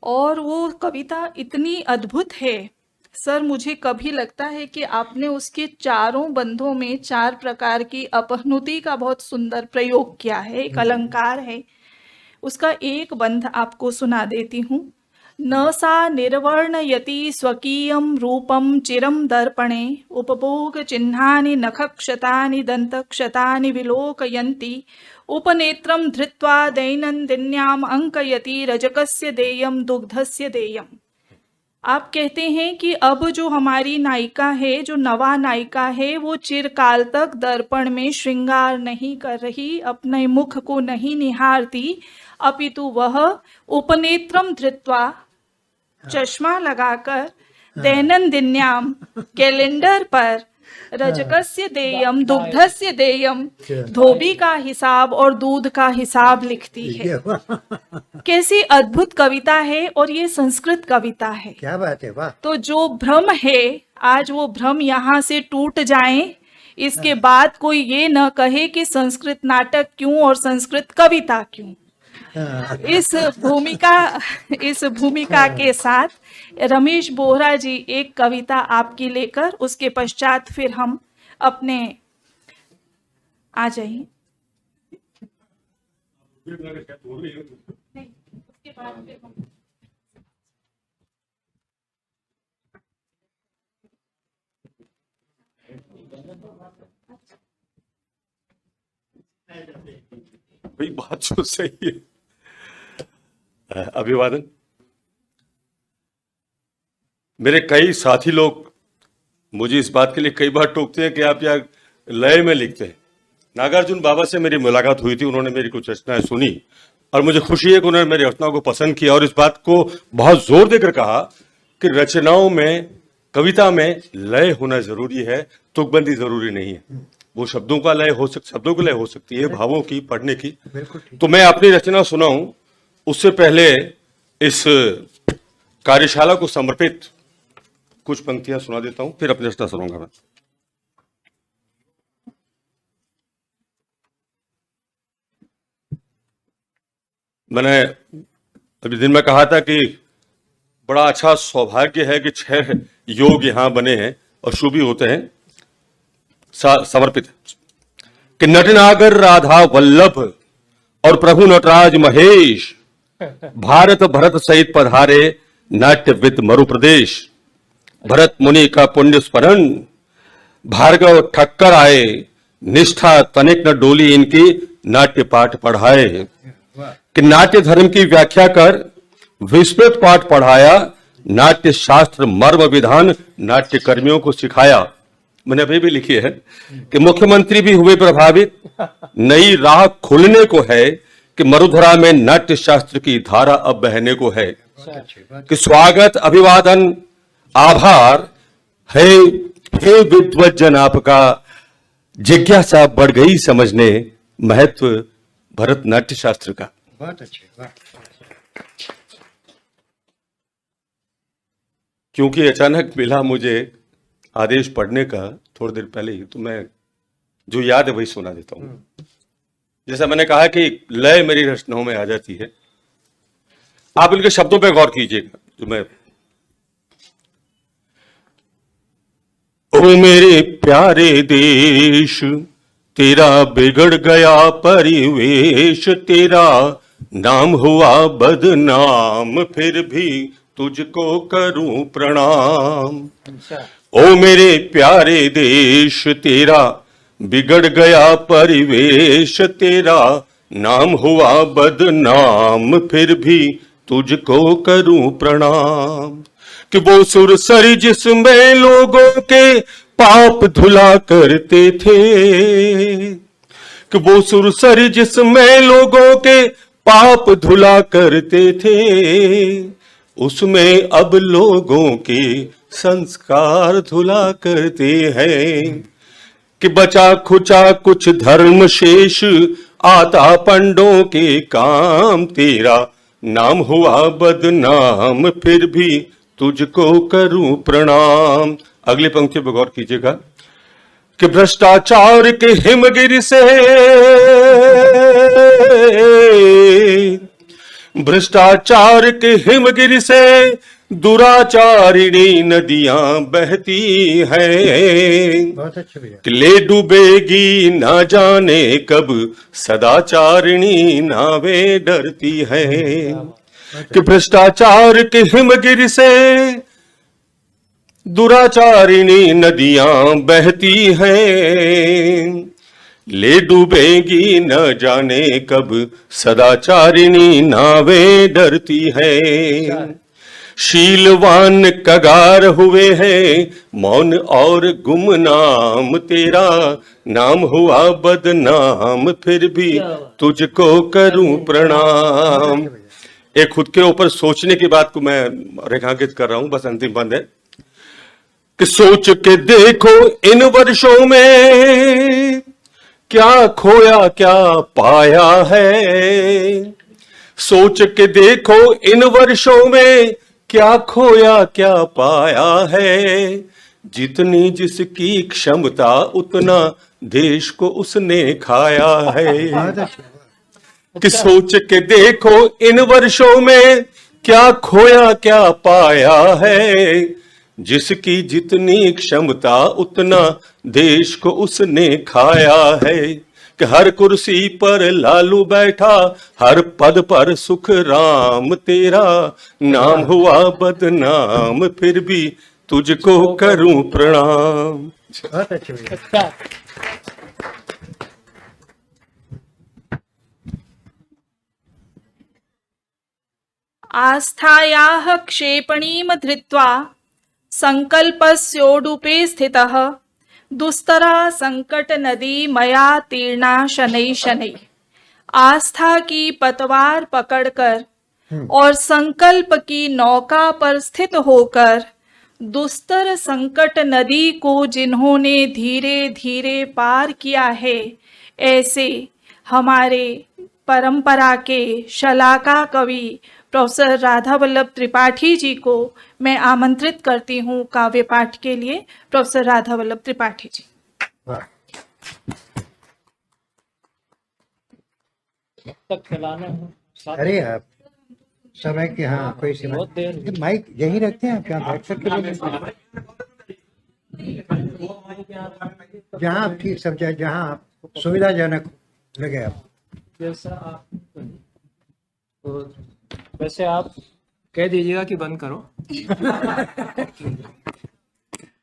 और वो कविता इतनी अद्भुत है सर, मुझे कभी लगता है कि आपने उसके चारों बंधों में 4 प्रकार की अपहनुति का बहुत सुंदर प्रयोग किया है, एक अलंकार है। उसका एक बंध आपको सुना देती हूँ। न सा निर्वर्णयति स्वकीयं रूपं चिरं दर्पणे, उपभोग चिह्नानि नखक्षतानि दन्तक्षतानि विलोकयन्ति, उपनेत्रं धृत्वा दैनन्दिन्याम् अंकयति, रजकस्य देयं दुग्धस्य देयम्। आप कहते हैं कि अब जो हमारी नायिका है, जो नवा नायिका है, वो चिरकाल तक दर्पण में श्रृंगार नहीं कर रही, अपने मुख को नहीं निहारती, अपितु वह उपनेत्रम धृत्वा, चश्मा लगाकर, दैनंदिन्याम, कैलेंडर पर, रजकस्य देयम दुग्धस्य देयम, धोबी का हिसाब और दूध का हिसाब लिखती है। कैसी अद्भुत कविता है, और ये संस्कृत कविता है। क्या बात है, वाह। तो जो भ्रम है, आज वो भ्रम यहाँ से टूट जाए। इसके बाद कोई ये न कहे कि संस्कृत नाटक क्यों और संस्कृत कविता क्यों। इस भूमिका के साथ रमेश बोहरा जी एक कविता आपकी लेकर, उसके पश्चात फिर हम अपने आ जाइए। भाई बात तो सही है। अभिवादन। मेरे कई साथी लोग मुझे इस बात के लिए कई बार टोकते हैं कि आप यहाँ लय में लिखते हैं। नागार्जुन बाबा से मेरी मुलाकात हुई थी, उन्होंने मेरी कुछ रचनाएं सुनी और मुझे खुशी है कि उन्होंने मेरी रचनाओं को पसंद किया और इस बात को बहुत जोर देकर कहा कि रचनाओं में, कविता में लय होना जरूरी है, तुकबंदी जरूरी नहीं है। वो शब्दों का लय हो शब्दों की लय हो सकती है, भावों की, पढ़ने की। तो मैं अपनी रचना सुनाऊं उससे पहले इस कार्यशाला को समर्पित कुछ पंक्तियां सुना देता हूं, फिर अपनी रचना सुनाऊंगा मैं। मैंने अभी दिन में कहा था कि बड़ा अच्छा सौभाग्य है कि 6 योग यहां बने हैं और शुभ भी होते हैं। समर्पित है कि नटनागर राधा वल्लभ और प्रभु नटराज महेश, भारत भरत सहित पधारे नाट्यविद मरु प्रदेश। भरत मुनि का पुण्य स्मरण, भार्गव ठक्कर आए, निष्ठा तनिक न डोली इनकी, नाट्य पाठ पढ़ाए। कि नाट्य धर्म की व्याख्या कर विस्तृत पाठ पढ़ाया, नाट्य शास्त्र मर्म विधान नाट्य कर्मियों को सिखाया। मैंने अभी भी लिखी है कि मुख्यमंत्री भी हुए प्रभावित, नई राह खुलने को है कि मरुधरा में नाट्य शास्त्र की धारा अब बहने को है। कि स्वागत, अभिवादन, आभार है हे विद्वज्जन आपका, जिज्ञासा बढ़ गई समझने महत्व भरत नाट्य शास्त्र का। बहुत अच्छे, वाह। क्योंकि अचानक मिला मुझे आदेश पढ़ने का थोड़ी देर पहले ही, तो मैं जो याद है वही सुना देता हूं। जैसा मैंने कहा कि लय मेरी रचनाओं में आ जाती है, आप इनके शब्दों पे गौर कीजिएगा। जो मैं ओ मेरे प्यारे देश, तेरा बिगड़ गया परिवेश, तेरा नाम हुआ बदनाम, फिर भी तुझको करूं प्रणाम। ओ मेरे प्यारे देश, तेरा बिगड़ गया परिवेश, तेरा नाम हुआ बदनाम फिर भी तुझको करूं प्रणाम। कि वो सुरसरी जिसमें लोगों के पाप धुला करते थे, कि वो सुरसरी जिसमें लोगों के पाप धुला करते थे, उसमें अब लोगों के संस्कार धुला करते हैं। कि बचा खुचा कुछ धर्म शेष आता पंडों के काम, तेरा नाम हुआ बदनाम फिर भी तुझको करूं प्रणाम। अगली पंक्ति पर गौर कीजिएगा कि भ्रष्टाचार के हिमगिरी से, भ्रष्टाचार के हिमगिरी से दुराचारिणी नदियां बहती हैं। बहुत अच्छे भैया। कि ले डूबेगी ना जाने कब सदाचारिणी नावें डरती हैं। कि भ्रष्टाचार के हिमगिरी से दुराचारिणी नदियां बहती हैं, ले डूबेगी न जाने कब सदाचारिणी नावें डरती हैं। शीलवान कगार हुए हैं मौन और गुमनाम, तेरा नाम हुआ बदनाम फिर भी तुझको करूं प्रणाम। एक खुद के ऊपर सोचने की बात को मैं रेखांकित कर रहा हूं, बस अंतिम बंद है कि सोच के देखो इन वर्षों में क्या खोया क्या पाया है। सोच के देखो इन वर्षों में क्या खोया क्या पाया है। जितनी जिसकी क्षमता उतना देश को उसने खाया है। कि सोच के देखो इन वर्षों में क्या खोया क्या पाया है। जिसकी जितनी क्षमता उतना देश को उसने खाया है। कि हर कुर्सी पर लालू बैठा हर पद पर सुख राम, तेरा नाम हुआ बदनाम फिर भी तुझको करूं प्रणाम। बहुत अच्छे भैया। अच्छा, आस्थायाः क्षेपणीं धृत्वा संकल्पस्योडुपे स्थितः दुस्तरा संकट नदी मया तीर्णा शनै शनै। आस्था की पतवार पकड़कर और संकल्प की नौका पर स्थित होकर दुस्तर संकट नदी को जिन्होंने धीरे धीरे पार किया है, ऐसे हमारे परंपरा के शलाका कवि प्रोफेसर राधा वल्लभ त्रिपाठी जी को मैं आमंत्रित करती हूँ काव्य पाठ के लिए। प्रोफेसर राधा वल्लभ त्रिपाठी जी। वाह। कब तक चलाना है? अरे आप समय की, हाँ कोई सीमा। बहुत देर। ये माइक यहीं रखते हैं आप, क्या बैठ सकते हैं? जहाँ आप ठीक समझे, जहाँ आप सुविधाजनक लगे आप। जैसा आप तो वैसे आप कह दीजिएगा कि बंद करो।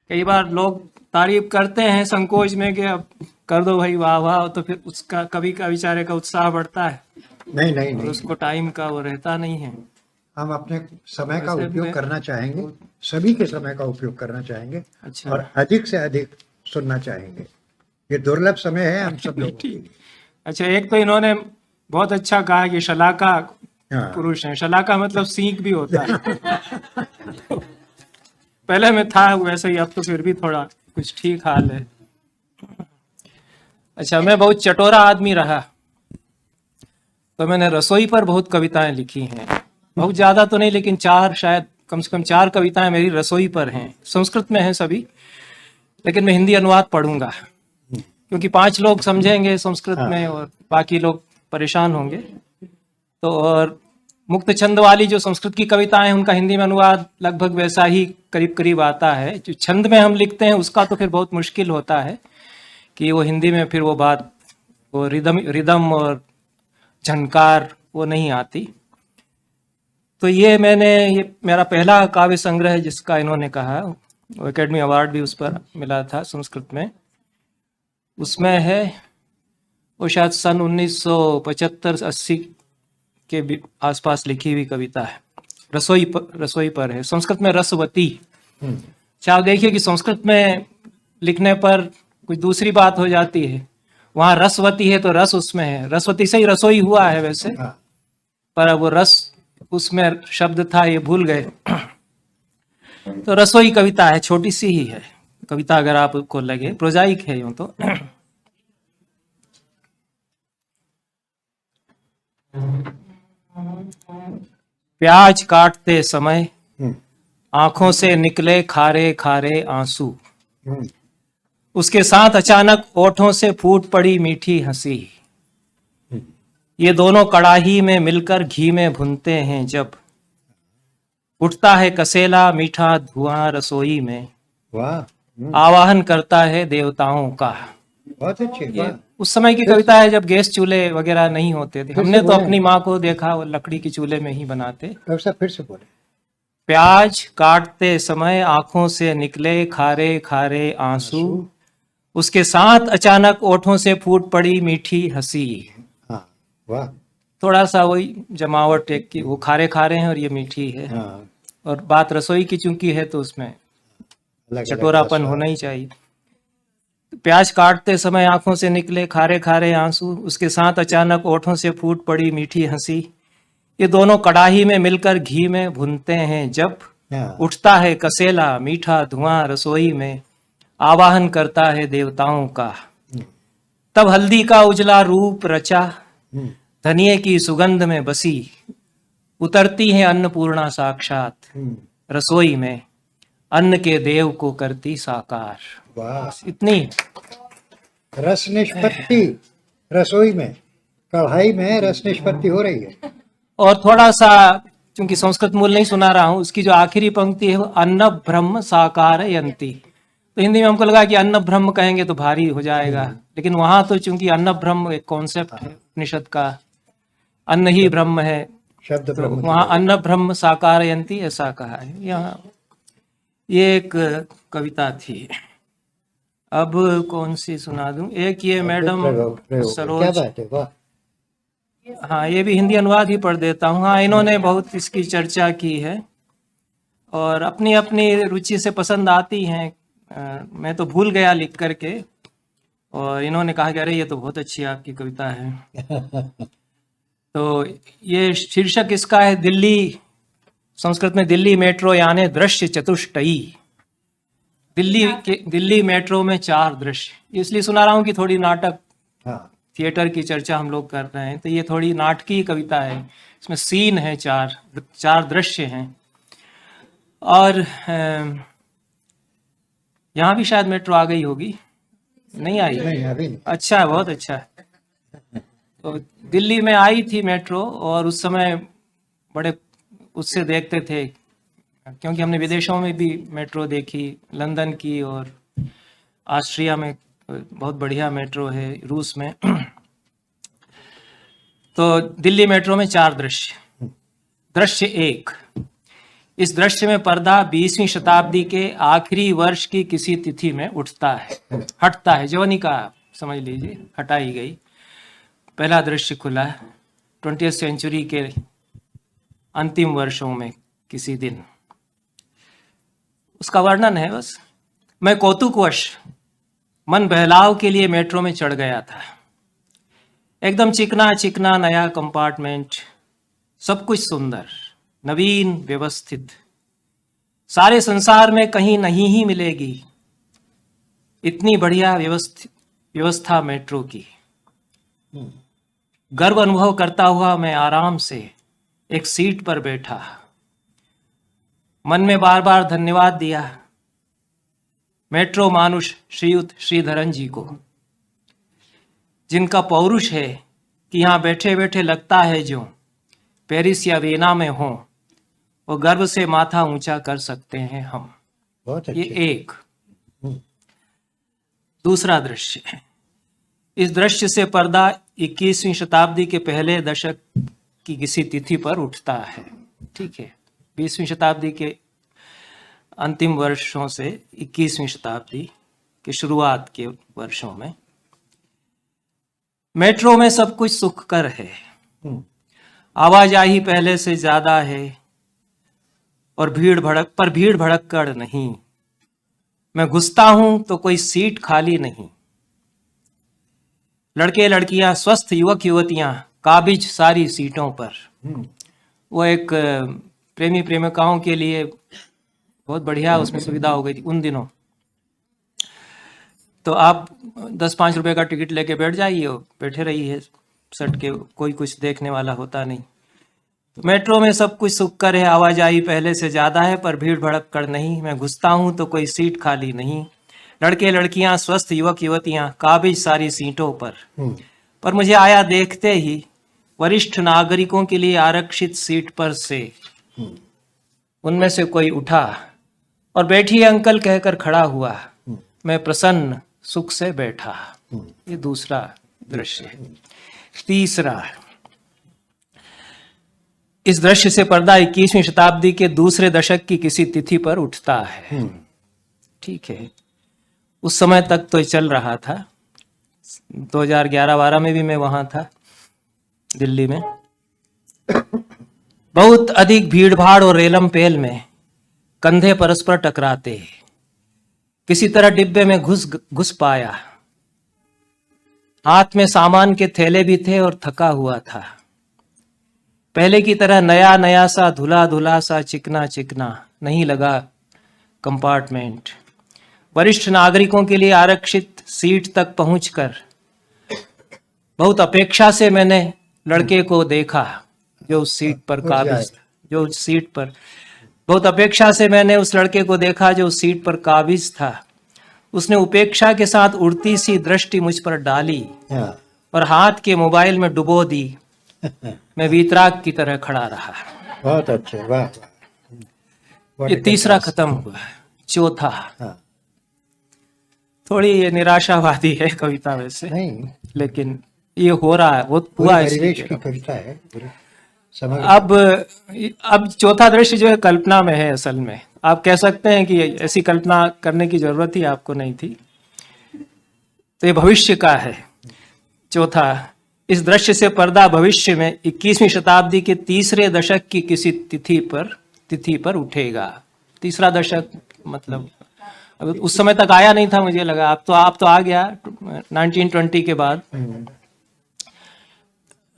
कई बार लोग तारीफ करते हैं संकोच में कि अब कर दो भाई, वाह वाह, तो फिर उसका कभी का बेचारे का उत्साह बढ़ता है नहीं नहीं और नहीं, उसको टाइम का वो रहता नहीं है। हम अपने समय का वैसे उपयोग मैं- करना चाहेंगे, सभी के समय का उपयोग करना चाहेंगे अच्छा। और अधिक से अधिक सुनना चाहेंगे। ये दुर्लभ समय है हम सब लोगों के लिए। अच्छा, एक तो इन्होंने बहुत अच्छा कहा कि शलाका हाँ। पुरुष हैं। शलाका मतलब सीख भी होता है। पहले में था वैसे ही, अब तो फिर भी थोड़ा कुछ ठीक हाल है। अच्छा, मैं बहुत चटोरा आदमी रहा तो मैंने रसोई पर बहुत कविताएं लिखी हैं। बहुत ज्यादा तो नहीं, लेकिन चार, शायद कम से कम 4 कविताएं मेरी रसोई पर हैं। संस्कृत में हैं सभी, लेकिन मैं हिंदी अनुवाद पढ़ूंगा क्योंकि 5 लोग समझेंगे संस्कृत में और बाकी लोग परेशान होंगे। तो और मुक्त छंद वाली जो संस्कृत की कविताएं हैं उनका हिंदी में अनुवाद लगभग वैसा ही करीब करीब आता है। जो छंद में हम लिखते हैं उसका तो फिर बहुत मुश्किल होता है कि वो हिंदी में फिर वो बात, वो रिदम और झनकार वो नहीं आती। तो ये मेरा पहला काव्य संग्रह है जिसका इन्होंने कहा, एकेडमी अवार्ड भी उस पर मिला था संस्कृत में। उसमें है वो शायद सन 1975-80 के आसपास लिखी हुई कविता है। रसोई पर है। संस्कृत में रसवती। अच्छा, आप देखिए कि संस्कृत में लिखने पर कुछ दूसरी बात हो जाती है। वहां रसवती है तो रस उसमें है। रसवती से ही रसोई हुआ है वैसे, पर अब वो रस उसमें शब्द था, ये भूल गए। तो रसोई कविता है, छोटी सी ही है कविता, अगर आपको लगे प्रोजाइक है यूं तो। प्याज काटते समय आंखों से निकले खारे खारे आंसू, उसके साथ अचानक ओठों से फूट पड़ी मीठी हंसी। ये दोनों कड़ाही में मिलकर घी में भुनते हैं जब, उठता है कसेला मीठा धुआं रसोई में, वाह, आवाहन करता है देवताओं का। बहुत अच्छे, ये वाह। उस समय की कविता है जब गैस चूल्हे वगैरह नहीं होते थे। हमने तो अपनी माँ को देखा वो लकड़ी के चूल्हे में ही बनाते। डॉक्टर साहब फिर से बोले। प्याज काटते समय आंखों से निकले खारे खारे आंसू, उसके साथ अचानक ओठों से फूट पड़ी मीठी हंसी। हाँ, वाह। थोड़ा सा वही जमावट एक की, वो खारे खारे हैं और ये मीठी है। हाँ, और बात रसोई की चूंकि है तो उसमें अलग-अलग चटोरापन रस। होना ही चाहिए। प्याज काटते समय आंखों से निकले खारे खारे आंसू, उसके साथ अचानक ओठों से फूट पड़ी मीठी हंसी। ये दोनों कड़ाही में मिलकर घी में भुनते हैं जब, हाँ, उठता है कसेला मीठा धुआं रसोई में, आवाहन करता है देवताओं का। तब हल्दी का उजला रूप रचा, धनिये की सुगंध में बसी, उतरती है अन्नपूर्णा साक्षात रसोई में, अन्न के देव को करती साकार। वाह। इतनी रस निष्पत्ति रसोई में, कढ़ाई में रस निष्पत्ति हो रही है। और थोड़ा सा, क्योंकि संस्कृत मूल नहीं सुना रहा हूँ, उसकी जो आखिरी पंक्ति है वो अन्न ब्रह्म साकार यंती। तो हिंदी में हमको लगा कि अन्न ब्रह्म कहेंगे तो भारी हो जाएगा, लेकिन वहां तो चूंकि अन्न ब्रह्म एक कॉन्सेप्ट है उपनिषद का, अन्न ही ब्रह्म है, शब्द तो ब्रह्म की वहां वजह। अन्न ब्रह्म साकार यंती ऐसा कहा है। यहाँ ये एक कविता थी। अब कौन सी सुना दूं? एक ये मैडम प्रयोग- प्रयोग। क्या सरोज, बात है, वाह। हाँ ये भी हिंदी अनुवाद ही पढ़ देता हूँ। हाँ, इन्होंने बहुत इसकी चर्चा की है और अपनी अपनी रुचि से पसंद आती हैं। मैं तो भूल गया लिख करके, और इन्होंने कहा कि अरे ये तो बहुत अच्छी आपकी कविता है। तो ये शीर्षक इसका है दिल्ली, संस्कृत में दिल्ली मेट्रो यानी दृश्य चतुष्टयी। दिल्ली मेट्रो में 4 दृश्य। इसलिए सुना रहा हूँ कि थोड़ी नाटक हाँ, थिएटर की चर्चा हम लोग कर रहे हैं, तो ये थोड़ी नाटकीय कविता है। इसमें सीन है, 4 दृश्य हैं। और यहाँ भी शायद मेट्रो आ गई होगी, नहीं आई? नहीं अभी नहीं। अच्छा, बहुत अच्छा। तो दिल्ली में आई थी मेट्रो, और उस समय बड़े उससे देखते थे, क्योंकि हमने विदेशों में भी मेट्रो देखी, लंदन की, और ऑस्ट्रिया में बहुत बढ़िया मेट्रो है, रूस में। तो दिल्ली मेट्रो में 4 दृश्य। दृश्य 1, इस दृश्य में पर्दा 20वीं शताब्दी के आखिरी वर्ष की किसी तिथि में उठता है, हटता है, जवनिका समझ लीजिए, हटाई गई। पहला दृश्य खुला है 20th सेंचुरी के अंतिम वर्षों में किसी दिन। उसका वर्णन है बस। मैं कौतुकवश मन बहलाव के लिए मेट्रो में चढ़ गया था। एकदम चिकना चिकना नया कंपार्टमेंट, सब कुछ सुंदर, नवीन, व्यवस्थित। सारे संसार में कहीं नहीं ही मिलेगी इतनी बढ़िया व्यवस्था मेट्रो की। गर्व अनुभव करता हुआ मैं आराम से एक सीट पर बैठा, मन में बार बार धन्यवाद दिया मेट्रो मानुष श्रीयुत श्रीधरन जी को, जिनका पौरुष है कि यहाँ बैठे बैठे लगता है जो पेरिस या वीना में हो, वो गर्व से माथा ऊंचा कर सकते हैं हम। बहुत ये अच्छे। एक। दूसरा दृश्य, इस दृश्य से पर्दा 21वीं शताब्दी के पहले दशक की किसी तिथि पर उठता है। ठीक है, 20वीं शताब्दी के अंतिम वर्षों से 21वीं शताब्दी के शुरुआत के वर्षों में मेट्रो में सब कुछ सुखकर है, आवाजाही पहले से ज्यादा है और भीड़ भड़क कर नहीं। मैं घुसता हूं तो कोई सीट खाली नहीं। लड़के लड़कियां स्वस्थ युवक युवतियां काबिज सारी सीटों पर। वो एक प्रेमी प्रेमिकाओं के लिए बहुत बढ़िया उसमें सुविधा हो गई थी उन दिनों। तो आप 10-5 रुपए का टिकट लेके बैठ जाइए और बैठे रहिए सट के, कोई कुछ देखने वाला होता नहीं। तो मेट्रो में सब कुछ सुखकर है, आवाजाही पहले से ज्यादा है पर भीड़ भड़क कर नहीं। मैं घुसता हूं तो कोई सीट खाली नहीं। लड़के लड़कियां स्वस्थ युवक युवतियां काबिज सारी सीटों पर मुझे आया देखते ही वरिष्ठ नागरिकों के लिए आरक्षित सीट पर से उनमें से कोई उठा और बैठिए अंकल कहकर खड़ा हुआ। मैं प्रसन्न सुख से बैठा। ये दूसरा दृश्य है। तीसरा, इस दृश्य से पर्दा 21वीं शताब्दी के दूसरे दशक की किसी तिथि पर उठता है। ठीक है, उस समय तक तो चल रहा था। 2011-12 में भी मैं वहां था दिल्ली में। बहुत अधिक भीड़ भाड़ और रेलम पेल में कंधे परस्पर टकराते किसी तरह डिब्बे में घुस पाया। हाथ में सामान के थैले भी थे और थका हुआ था। पहले की तरह नया नया सा धुला धुला सा चिकना चिकना नहीं लगा कंपार्टमेंट। वरिष्ठ नागरिकों के लिए आरक्षित सीट तक पहुंचकर बहुत अपेक्षा से मैंने लड़के को देखा जो उस सीट पर काबिज, जो उस सीट पर बहुत अपेक्षा से मैंने उस लड़के को देखा जो उस सीट पर काबिज था। उसने उपेक्षा के साथ उड़ती सी दृष्टि मुझ पर डाली और हाथ के मोबाइल में डुबो दी। मैं वीतराग की तरह खड़ा रहा। बहुत अच्छे, वाह। ये तीसरा खत्म हुआ। चौथा, थोड़ी ये निराशावादी है कविता वैसे, नहीं, लेकिन ये हो रहा है, वो हुआ है। परिवेश की कविता है पूरी, समझ। अब चौथा दृश्य जो है कल्पना में है। असल में आप कह सकते हैं कि ऐसी कल्पना करने की जरूरत ही आपको नहीं थी। तो ये भविष्य का है। चौथा, इस दृश्य से पर्दा भविष्य में 21वीं शताब्दी के तीसरे दशक की किसी तिथि पर उठेगा। तीसरा दशक मतलब अब उस समय तक आया नहीं था, मुझे लगा आप तो आ गया 1920 के बाद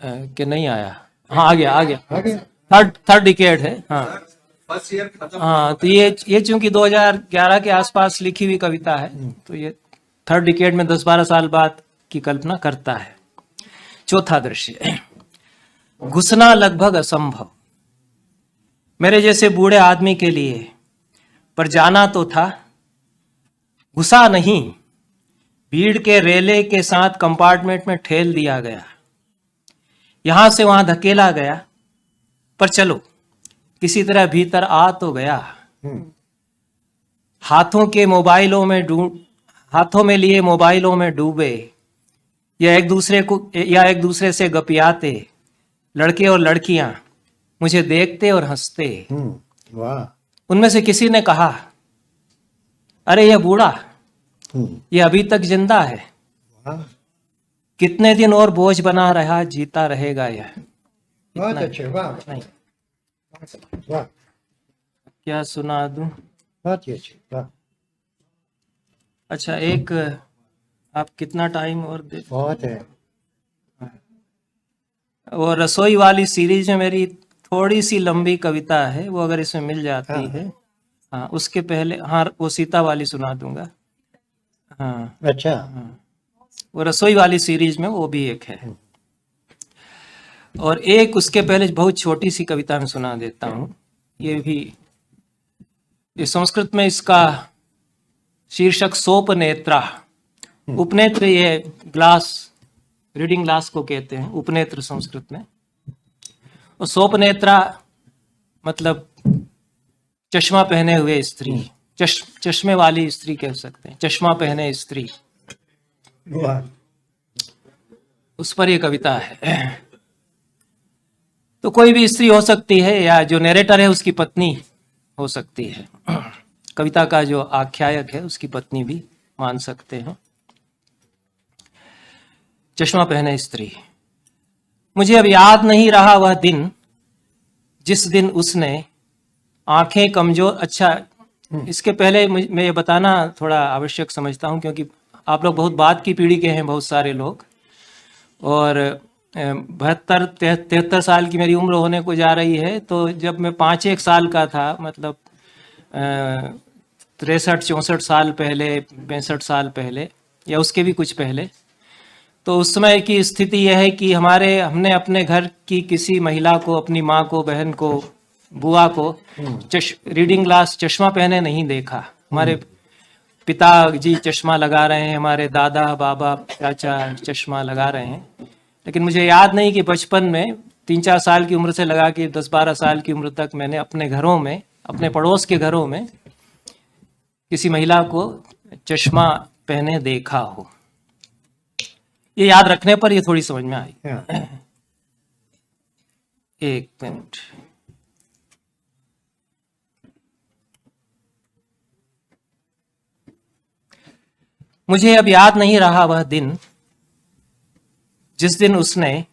कि नहीं आया। हाँ, आ गया। थर्ड डिकेड है। हाँ हाँ, तो ये चूंकि 2011 के आसपास लिखी हुई कविता है, तो ये थर्ड डिकेड में 10-12 साल बाद की कल्पना करता है। चौथा दृश्य, घुसना लगभग असंभव मेरे जैसे बूढ़े आदमी के लिए, पर जाना तो था, घुसा नहीं। भीड़ के रेले के साथ कंपार्टमेंट में ठेल दिया गया, यहां से वहां धकेला गया, पर चलो किसी तरह भीतर आ तो गया। हाथों में लिए मोबाइलों में डूबे या एक दूसरे से गपियाते लड़के और लड़कियां मुझे देखते और हंसते। वाह। उनमें से किसी ने कहा, अरे यह बूढ़ा, यह अभी तक जिंदा है, कितने दिन और बोझ बना रहा, जीता रहेगा यह। बहुत अच्छे, वाह। नहीं, वाह, क्या सुना दूं? बहुत ही अच्छे, वाह। अच्छा, एक आप कितना टाइम और दे? बहुत है। वो रसोई वाली सीरीज में मेरी थोड़ी सी लंबी कविता है, वो अगर इसमें मिल जाती है। हाँ, उसके पहले, हाँ, वो सीता वाली सुना दूंगा। हाँ, अच्छा। वो रसोई वाली सीरीज में वो भी एक है। और एक उसके पहले बहुत छोटी सी कविता में सुना देता हूँ। ये संस्कृत में इसका शीर्षक सोपनेत्रा। उपनेत्र ये ग्लास, रीडिंग ग्लास को कहते हैं, उपनेत्र संस्कृत में। और सोपनेत्रा मतलब चश्मा पहने हुए स्त्री, चश्मे वाली स्त्री कह सकते हैं, चश्मा पहने स्त्री, वाह। उस पर ये कविता है। तो कोई भी स्त्री हो सकती है, या जो नरेटर है उसकी पत्नी हो सकती है। कविता का जो आख्यायक है उसकी पत्नी भी मान सकते हैं। चश्मा पहने स्त्री। मुझे अब याद नहीं रहा वह दिन जिस दिन उसने आंखें कमजोर। अच्छा, इसके पहले मैं ये बताना थोड़ा आवश्यक समझता हूँ, क्योंकि आप लोग बहुत बाद की पीढ़ी के हैं, बहुत सारे लोग, और 72-73 साल की मेरी उम्र होने को जा रही है। तो जब मैं 5-1 साल का था, मतलब 63-64 साल पहले, 65 साल पहले, या उसके भी कुछ पहले, तो उस समय की स्थिति यह है कि हमने अपने घर की किसी महिला को, अपनी माँ को, बहन को, बुआ को रीडिंग ग्लास, चश्मा पहने नहीं देखा। हमारे पिताजी चश्मा लगा रहे हैं, हमारे दादा, बाबा, चाचा चश्मा लगा रहे हैं, लेकिन मुझे याद नहीं कि बचपन में 3-4 साल की उम्र से लगा के 10-12 साल की उम्र तक मैंने अपने घरों में, अपने पड़ोस के घरों में किसी महिला को चश्मा पहने देखा हो। ये याद रखने पर ये थोड़ी समझ में आई। एक मिनट। मुझे अब याद नहीं रहा वह दिन जिस दिन उसने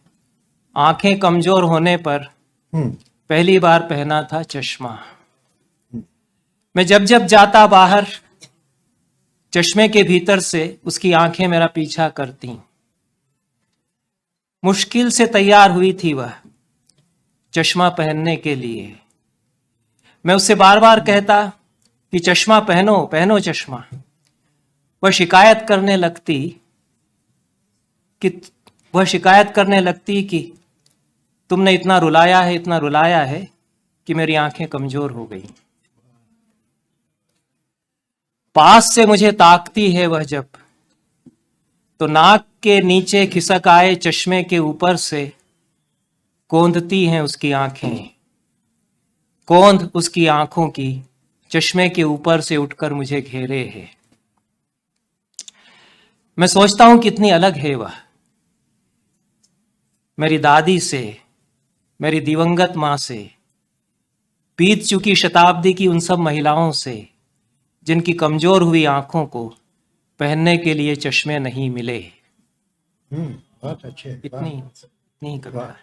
आंखें कमजोर होने पर पहली बार पहना था चश्मा। मैं जब जब जाता बाहर, चश्मे के भीतर से उसकी आंखें मेरा पीछा करती। मुश्किल से तैयार हुई थी वह चश्मा पहनने के लिए। मैं उससे बार बार कहता कि चश्मा पहनो, पहनो चश्मा। वह शिकायत करने लगती कि तुमने इतना रुलाया है, इतना रुलाया है कि मेरी आंखें कमजोर हो गई। पास से मुझे ताकती है वह जब, तो नाक के नीचे खिसक आए चश्मे के ऊपर से कौंधती हैं उसकी आंखें। कौंध उसकी आंखों की चश्मे के ऊपर से उठकर मुझे घेरे है। मैं सोचता हूं कितनी अलग है वह मेरी दादी से, मेरी दिवंगत मां से, बीत चुकी शताब्दी की उन सब महिलाओं से जिनकी कमजोर हुई आंखों को पहनने के लिए चश्मे नहीं मिले। बहुत अच्छे। इतनी कविता।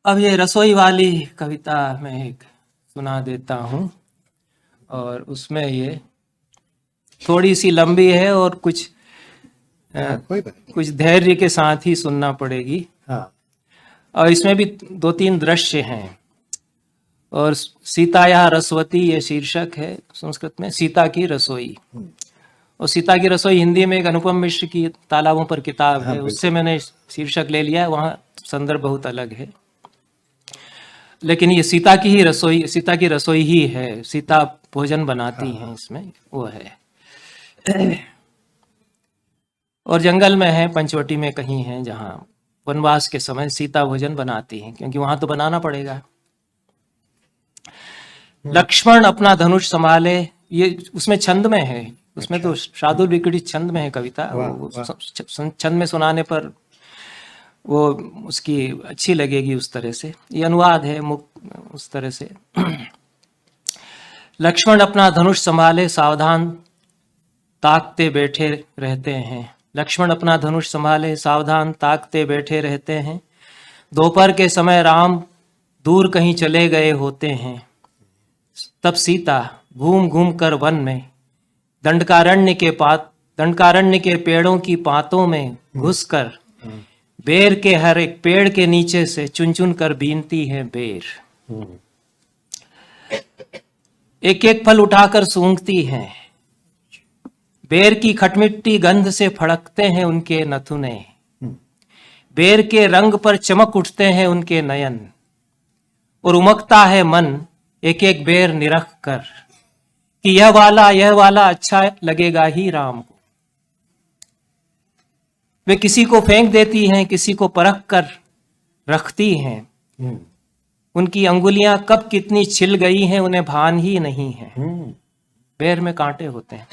अब ये रसोई वाली कविता मैं एक सुना देता हूं, और उसमें ये थोड़ी सी लंबी है और कुछ कोई बात नहीं। कुछ धैर्य के साथ ही सुनना पड़ेगी। हाँ, और इसमें भी 2-3 दृश्य हैं। और सीताया रसवती ये शीर्षक है संस्कृत में, सीता की रसोई। और सीता की रसोई हिंदी में एक अनुपम मिश्र की तालाबों पर किताब है, उससे मैंने शीर्षक ले लिया है। वहाँ संदर्भ बहुत अलग है, लेकिन ये सीता की ही रसोई, सीता की रसोई ही है। सीता भोजन बनाती हैं इसमें, वो है। और जंगल में है, पंचवटी में कहीं है, जहाँ वनवास के समय सीता भोजन बनाती हैं, क्योंकि वहां तो बनाना पड़ेगा। लक्ष्मण अपना धनुष संभाले, ये उसमें छंद में है, उसमें तो शार्दुल विक्रीडित छंद में है कविता। छंद में सुनाने पर वो उसकी अच्छी लगेगी उस तरह से। ये अनुवाद है मुक्त उस तरह से। लक्ष्मण अपना धनुष संभाले, सावधान ताकते बैठे रहते हैं। लक्ष्मण अपना धनुष संभाले, सावधान ताकते बैठे रहते हैं। दोपहर के समय राम दूर कहीं चले गए होते हैं। तब सीता घूम घूम कर वन में दंडकारण्य के पेड़ों की पातों में घुसकर बेर के हर एक पेड़ के नीचे से चुन चुन कर बीनती है बेर। एक एक फल उठाकर सूंघती हैं। बेर की खटमिट्टी गंध से फड़कते हैं उनके नथुने। बेर के रंग पर चमक उठते हैं उनके नयन। और उमकता है मन एक एक बेर निरख कर कि यह वाला अच्छा लगेगा ही राम को। वे किसी को फेंक देती हैं, किसी को परख कर रखती हैं। उनकी अंगुलियां कब कितनी छिल गई हैं उन्हें भान ही नहीं है। बेर में कांटे होते हैं।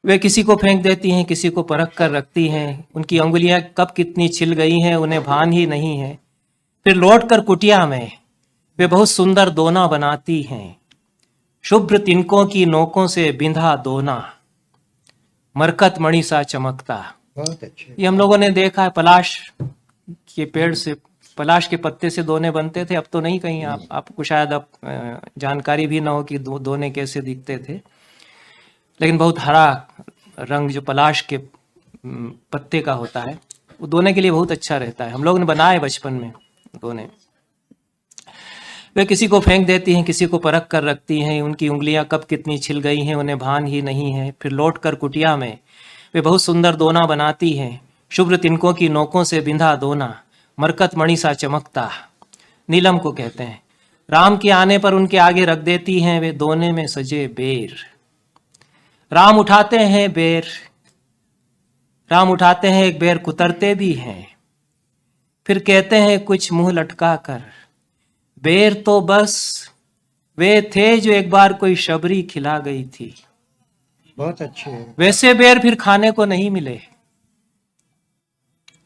वे किसी को फेंक देती हैं, किसी को परख कर रखती हैं। उनकी अंगुलियां कब कितनी छिल गई हैं उन्हें भान ही नहीं है। फिर लौट कर कुटिया में वे बहुत सुंदर दोना बनाती हैं। शुभ्र तिनकों की नोकों से बिंधा दोना, मरकत मणि सा चमकता। बहुत अच्छे। ये हम लोगों ने देखा है, पलाश के पेड़ से, पलाश के पत्ते से दोने बनते थे। अब तो नहीं कहीं, आपको शायद अब जानकारी भी ना हो कि दोने कैसे दिखते थे, लेकिन बहुत हरा रंग जो पलाश के पत्ते का होता है वो दोने के लिए बहुत अच्छा रहता है। हम लोगों ने बनाए बचपन में दोने। वे किसी को फेंक देती हैं, किसी को परख कर रखती हैं, उनकी उंगलियां कब कितनी छिल गई हैं उन्हें भान ही नहीं है। फिर लौट कर कुटिया में वे बहुत सुंदर दोना बनाती हैं, शुभ्र तिनकों की नोकों से बिंधा दोना, मरकत मणि सा चमकता। नीलम को कहते हैं। राम के आने पर उनके आगे रख देती हैं वे दोने में सजे बेर। राम उठाते हैं बेर, राम उठाते हैं एक बेर, कुतरते भी हैं, फिर कहते हैं कुछ मुंह लटका कर, बेर तो बस वे थे जो एक बार कोई शबरी खिला गई थी। बहुत अच्छे। वैसे बेर फिर खाने को नहीं मिले।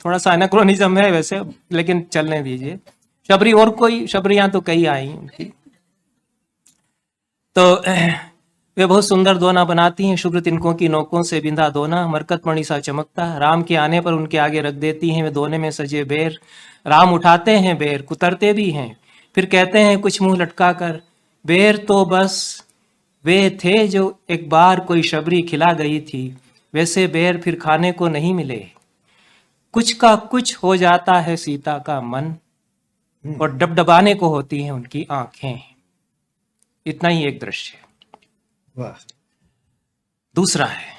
थोड़ा सा एनाक्रोनिज्म है वैसे, लेकिन चलने दीजिए। शबरी और कोई, शबरियां तो कई आई उनकी। तो वे बहुत सुंदर दोना बनाती हैं, शुभ्र तिनकों की नोकों से बिंधा दोना, मरकत मणि सा चमकता। राम के आने पर उनके आगे रख देती हैं वे दोने में सजे बेर। राम उठाते हैं बेर, कुतरते भी हैं, फिर कहते हैं कुछ मुंह लटका कर, बेर तो बस वे थे जो एक बार कोई शबरी खिला गई थी। वैसे बेर फिर खाने को नहीं मिले। कुछ का कुछ हो जाता है सीता का मन, और डबडबाने को होती हैं उनकी आंखें। इतना ही एक दृश्य। वाह। दूसरा है,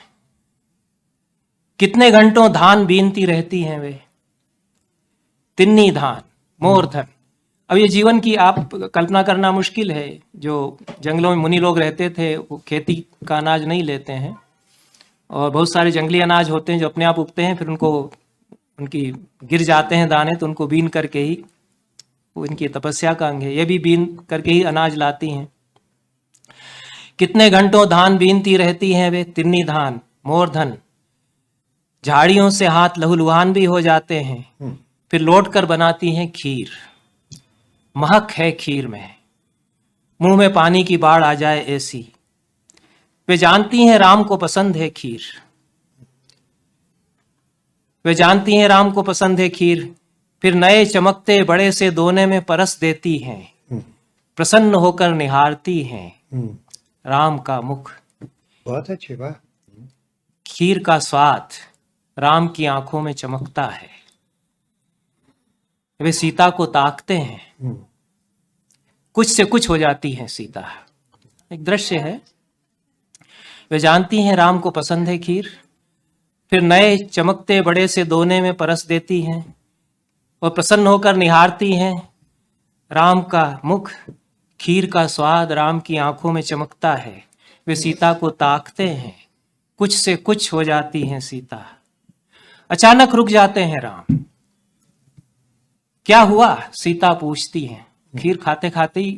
कितने घंटों धान बीनती रहती हैं वे, तिन्नी धान, मोरधन। अब ये जीवन की आप कल्पना करना मुश्किल है। जो जंगलों में मुनि लोग रहते थे वो खेती का अनाज नहीं लेते हैं, और बहुत सारे जंगली अनाज होते हैं जो अपने आप उगते हैं, फिर उनको उनकी गिर जाते हैं दाने, तो उनको बीन करके ही, वो इनकी तपस्या का अंग है, ये भी बीन करके ही अनाज लाती हैं। कितने घंटों धान बीनती रहती हैं वे, तिन्नी धान, मोरधन। झाड़ियों से हाथ लहूलुहान भी हो जाते हैं, फिर लौट कर बनाती हैं खीर। महक है खीर में, मुंह में पानी की बाढ़ आ जाए ऐसी। वे जानती हैं राम को पसंद है खीर, वे जानती हैं राम को पसंद है खीर, फिर नए चमकते बड़े से दोने में परस देती हैं, प्रसन्न होकर निहारती हैं राम का मुख। बहुत अच्छे। वाह। खीर का स्वाद राम की आंखों में चमकता है। वे सीता को ताकते हैं, कुछ से कुछ हो जाती है सीता। एक दृश्य है। वे जानती हैं राम को पसंद है खीर, फिर नए चमकते बड़े से दोने में परस देती हैं, और प्रसन्न होकर निहारती हैं राम का मुख। खीर का स्वाद राम की आंखों में चमकता है। वे सीता को ताकते हैं, कुछ से कुछ हो जाती हैं सीता। अचानक रुक जाते हैं राम। क्या हुआ? सीता पूछती हैं। खीर खाते खाते ही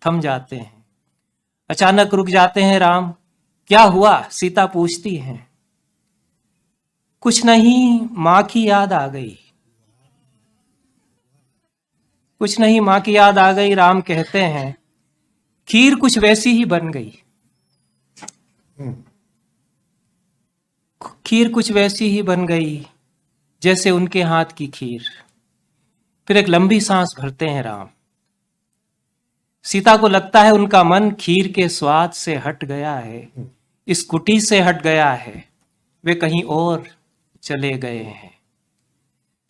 थम जाते हैं। अचानक रुक जाते हैं राम। क्या हुआ? सीता पूछती हैं। कुछ नहीं, मां की याद आ गई। कुछ नहीं, मां की याद आ गई। राम कहते हैं खीर कुछ वैसी ही बन गई। खीर कुछ वैसी ही बन गई जैसे उनके हाथ की खीर। फिर एक लंबी सांस भरते हैं राम। सीता को लगता है उनका मन खीर के स्वाद से हट गया है, इस कुटी से हट गया है, वे कहीं और चले गए हैं।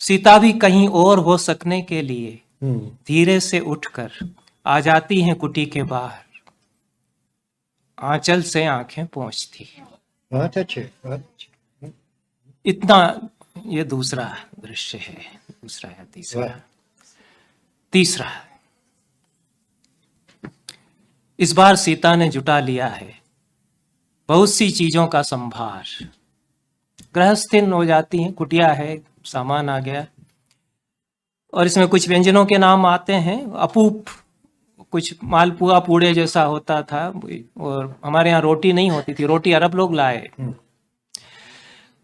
सीता भी कहीं और हो सकने के लिए धीरे से उठकर आ जाती हैं कुटी के बाहर। आंचल से आंखें पोंछती। बहुत अच्छे। बहुत अच्छे। इतना, ये दूसरा दृश्य है। दूसरा है, तीसरा इस बार सीता ने जुटा लिया है बहुत सी चीजों का संभार। गृहस्थिन हो जाती हैं, कुटिया है, सामान आ गया, और इसमें कुछ व्यंजनों के नाम आते हैं। अपूप, कुछ मालपुआ पूड़े जैसा होता था, और हमारे यहाँ रोटी नहीं होती थी, रोटी अरब लोग लाए।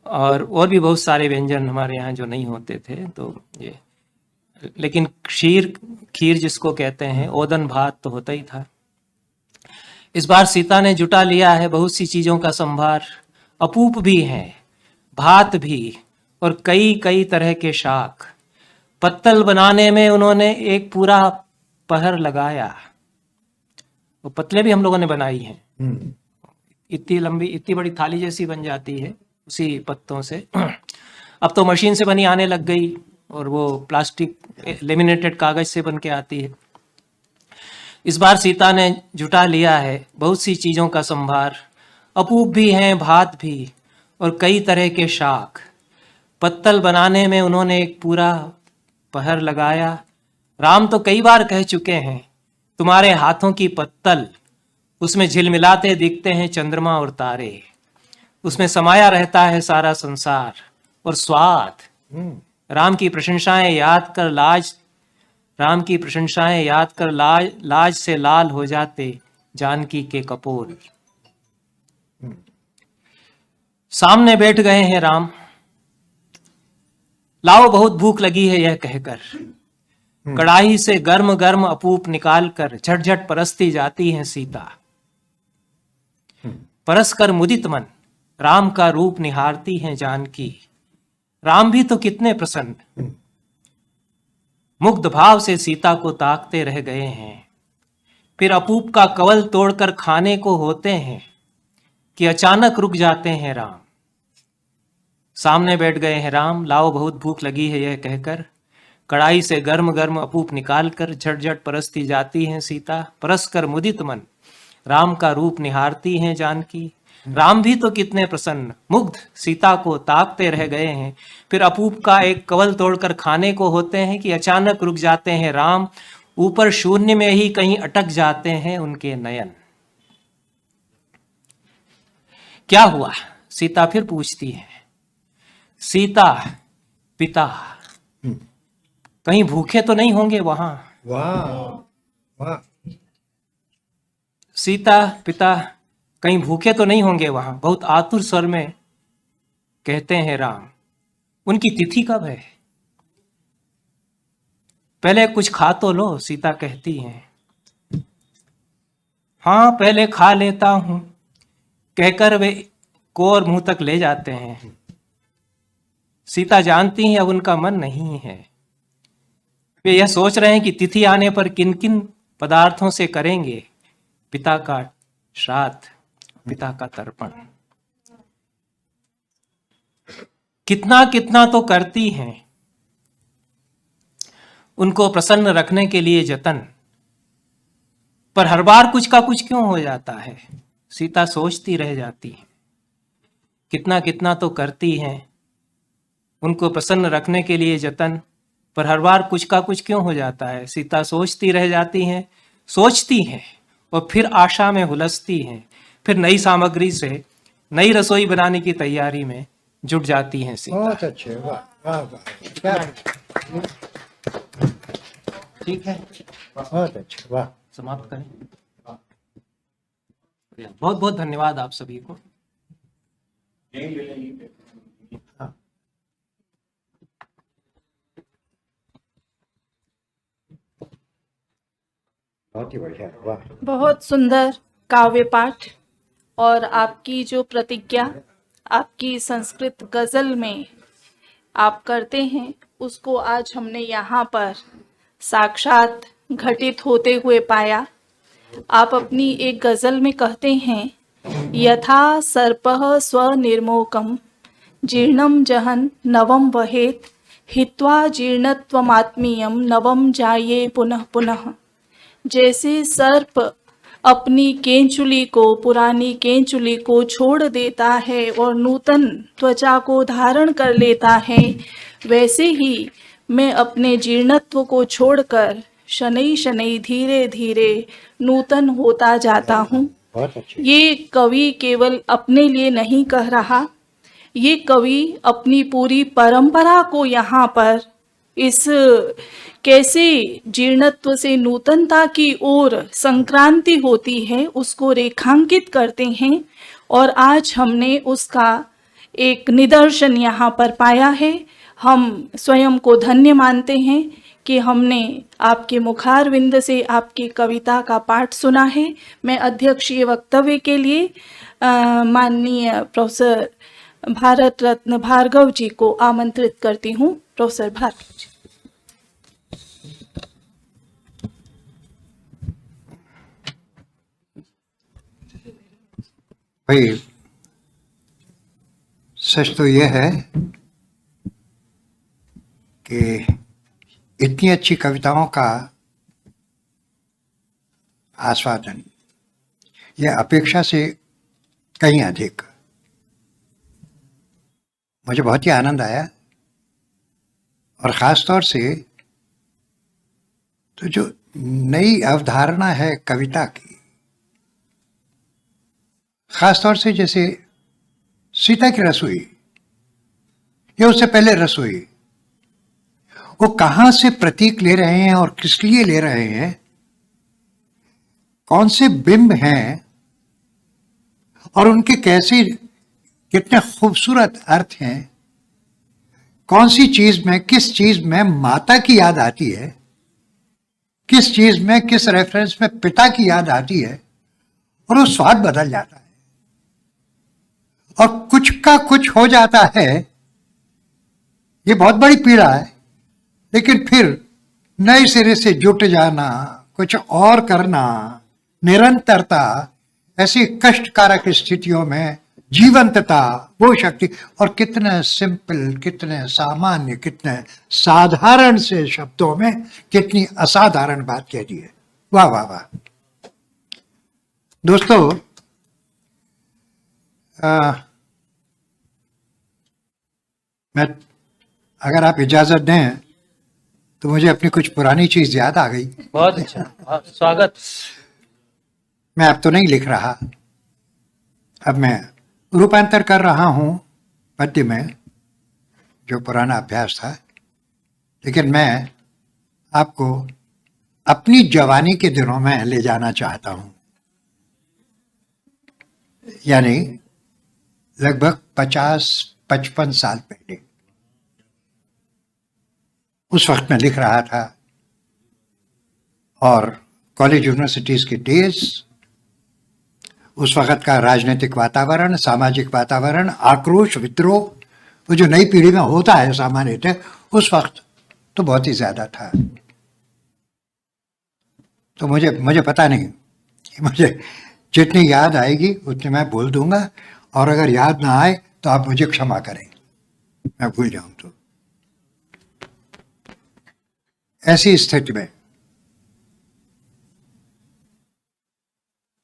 और भी बहुत सारे व्यंजन हमारे यहाँ जो नहीं होते थे। तो ये, लेकिन खीर जिसको कहते हैं, ओदन भात तो होता ही था। इस बार सीता ने जुटा लिया है बहुत सी चीजों का संभार, अपूप भी है, भात भी और कई कई तरह के शाक। पत्तल बनाने में उन्होंने एक पूरा पहर लगाया। वो पतले भी हम लोगों ने बनाई हैं, इतनी लंबी इतनी बड़ी थाली जैसी बन जाती है उसी पत्तों से। अब तो मशीन से बनी आने लग गई और वो प्लास्टिक लेमिनेटेड कागज से बन के आती है। इस बार सीता ने जुटा लिया है बहुत सी चीज़ों का संभार, अपूप भी हैं, भात भी और कई तरह के शाक। पत्तल बनाने में उन्होंने एक पूरा पहर लगाया। राम तो कई बार कह चुके हैं, तुम्हारे हाथों की पत्तल, उसमें झिलमिलाते दिखते हैं चंद्रमा और तारे, उसमें समाया रहता है सारा संसार और स्वाद। राम की प्रशंसाएं याद कर लाज लाज से लाल हो जाते जानकी के कपोल। सामने बैठ गए हैं राम, लाओ बहुत भूख लगी है यह कहकर। कड़ाही से गर्म गर्म अपूप निकाल कर झटझट परसती जाती है सीता। परस कर मुदित मन राम का रूप निहारती हैं जानकी। राम भी तो कितने प्रसन्न, मुग्ध भाव से सीता को ताकते रह गए हैं। फिर अपूप का कवल तोड़कर खाने को होते हैं कि अचानक रुक जाते हैं राम। सामने बैठ गए हैं राम, लाओ बहुत भूख लगी है यह कहकर। कड़ाई से गर्म गर्म अपूप निकालकर झटझट परसती जाती हैं सीता। परस कर मुदित मन राम का रूप निहारती हैं जानकी। राम भी तो कितने प्रसन्न, मुग्ध सीता को ताकते रह गए हैं। फिर अपूप का एक कवल तोड़कर खाने को होते हैं कि अचानक रुक जाते हैं राम। ऊपर शून्य में ही कहीं अटक जाते हैं उनके नयन। क्या हुआ? सीता फिर पूछती है। सीता, पिता, कहीं भूखे तो नहीं होंगे वहां? वाह वाह, सीता, पिता, कहीं भूखे तो नहीं होंगे वहां? बहुत आतुर स्वर में कहते हैं राम। उनकी तिथि कब है? पहले कुछ खा तो लो, सीता कहती हैं। हाँ, पहले खा लेता हूं, कहकर वे कोर मुंह तक ले जाते हैं। सीता जानती हैं अब उनका मन नहीं है। वे यह सोच रहे हैं कि तिथि आने पर किन किन पदार्थों से करेंगे पिता का श्राद्ध, पिता का तर्पण। कितना कितना तो करती हैं उनको प्रसन्न रखने के लिए जतन, पर हर बार कुछ का कुछ क्यों हो जाता है? सीता सोचती रह जाती है। कितना कितना तो करती हैं उनको प्रसन्न रखने के लिए जतन, पर हर बार कुछ का कुछ क्यों हो जाता है? सीता सोचती रह जाती हैं, सोचती हैं और फिर आशा में हुलसती हैं। फिर नई सामग्री से नई रसोई बनाने की तैयारी में जुट जाती हैं सीता। बहुत अच्छे, वाह वाह वाह, क्या ठीक है, बहुत अच्छे, वाह। समाप्त करें। बहुत बहुत धन्यवाद आप सभी को। बहुत ही बढ़िया, वाह। बहुत सुंदर काव्य पाठ और आपकी जो प्रतिज्ञा आपकी संस्कृत गजल में आप करते हैं उसको आज हमने यहाँ पर साक्षात घटित होते हुए पाया। आप अपनी एक गजल में कहते हैं, यथा सर्पः स्वनिर्मोकं जीर्णं जहन् नवं वहेत् हित्वा जीर्णत्वमात्मीयं नवं जाये पुनः पुनः। जैसे सर्प अपनी केंचुली को, पुरानी केंचुली को छोड़ देता है और नूतन त्वचा को धारण कर लेता है, वैसे ही मैं अपने जीर्णत्व को छोड़कर शनै शनै धीरे धीरे नूतन होता जाता हूँ। बहुत अच्छे। ये कवि केवल अपने लिए नहीं कह रहा, ये कवि अपनी पूरी परंपरा को यहाँ पर इस कैसे जीर्णत्व से नूतनता की ओर संक्रांति होती है उसको रेखांकित करते हैं। और आज हमने उसका एक निदर्शन यहाँ पर पाया है। हम स्वयं को धन्य मानते हैं कि हमने आपके मुखारविंद से आपकी कविता का पाठ सुना है। मैं अध्यक्षीय वक्तव्य के लिए माननीय प्रोफेसर भारत रत्न भार्गव जी को आमंत्रित करती हूँ। प्रोफेसर भार्गव जी। भाई, सच तो यह है कि इतनी अच्छी कविताओं का आस्वादन यह अपेक्षा से कहीं अधिक। मुझे बहुत ही आनंद आया, और ख़ास तौर से तो जो नई अवधारणा है कविता की, ख़ास तौर से जैसे सीता की रसोई या उससे पहले रसोई, वो कहाँ से प्रतीक ले रहे हैं और किस लिए ले रहे हैं, कौन से बिंब हैं और उनके कैसे कितने खूबसूरत अर्थ हैं, कौन सी चीज में किस चीज में माता की याद आती है, किस चीज में किस रेफरेंस में पिता की याद आती है, और वो स्वाद बदल जाता है और कुछ का कुछ हो जाता है। ये बहुत बड़ी पीड़ा है, लेकिन फिर नए सिरे से जुट जाना, कुछ और करना, निरंतरता, ऐसी कष्टकारक स्थितियों में जीवंतता, वो शक्ति, और कितने सिंपल, कितने सामान्य, कितने साधारण से शब्दों में कितनी असाधारण बात कह दी है। वाह वाह वाह। दोस्तों, मैं, अगर आप इजाजत दें तो मुझे अपनी कुछ पुरानी चीज याद आ गई। बहुत अच्छा, स्वागत। मैं अब तो नहीं लिख रहा, अब मैं रूपांतर कर रहा हूं पद्य में, जो पुराना अभ्यास था। लेकिन मैं आपको अपनी जवानी के दिनों में ले जाना चाहता हूं, यानी लगभग 50-55 साल पहले। उस वक्त मैं लिख रहा था, और कॉलेज यूनिवर्सिटीज के डेज, उस वक्त का राजनीतिक वातावरण, सामाजिक वातावरण, आक्रोश, विद्रोह, वो जो नई पीढ़ी में होता है सामान्यतः, उस वक्त तो बहुत ही ज्यादा था। तो मुझे पता नहीं, मुझे जितनी याद आएगी उतनी मैं बोल दूंगा, और अगर याद ना आए तो आप मुझे क्षमा करें, मैं भूल जाऊं तो। ऐसी स्थिति में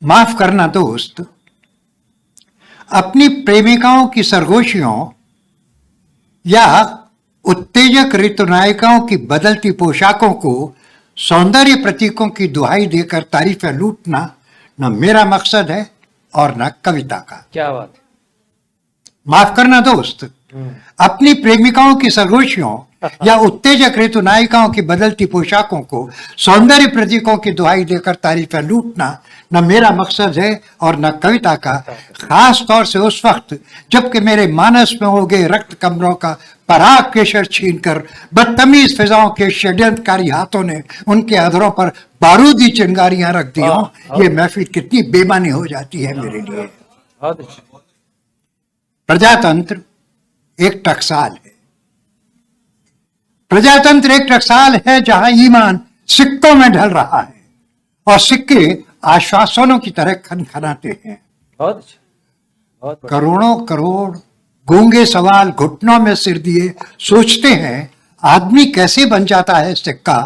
माफ करना दोस्त, अपनी प्रेमिकाओं की सरगोशियों या उत्तेजक ऋतुनायिकाओं की बदलती पोशाकों को सौंदर्य प्रतीकों की दुहाई देकर तारीफें लूटना न मेरा मकसद है और न कविता का। क्या बात है। माफ करना दोस्त, अपनी प्रेमिकाओं की सरगोशियों या उत्तेजक ऋतु नायिकाओं की बदलती पोशाकों को सौंदर्य प्रतीकों की दुहाई देकर तारीफें लूटना न मेरा मकसद है और न कविता का। खास तौर से उस वक्त जबकि मेरे मानस में हो गए रक्त कमरों का पराग केशर छीनकर बदतमीज फिजाओं के षड्यंत्रकारी हाथों ने उनके अधरों पर बारूदी चिंगारियां रख दी हों, ये महफिल कितनी बेमानी हो जाती है मेरे लिए। बहुत अच्छा। प्रजातंत्र एक टकसाल है, प्रजातंत्र एक टकसाल है जहां ईमान सिक्कों में ढल रहा है और सिक्के आश्वासनों की तरह खनखनाते हैं। बहुत अच्छा, बहुत बढ़िया। करोड़ों करोड़ गूंगे सवाल घुटनों में सिर दिए सोचते हैं आदमी कैसे बन जाता है सिक्का।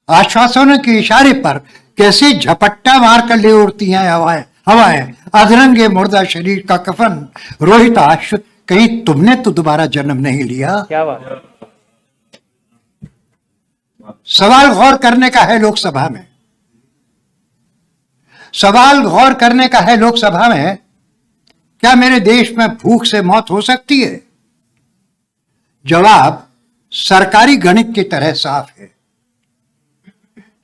आश्वासनों के इशारे पर कैसे झपट्टा मारकर ले उड़ती हैं हवाएं अधरंगे मुर्दा शरीर का कफन। रोहिताश, कहीं तुमने तो दोबारा जन्म नहीं लिया। क्या बात है। सवाल गौर करने का है लोकसभा में, सवाल गौर करने का है लोकसभा में, क्या मेरे देश में भूख से मौत हो सकती है? जवाब सरकारी गणित की तरह साफ है,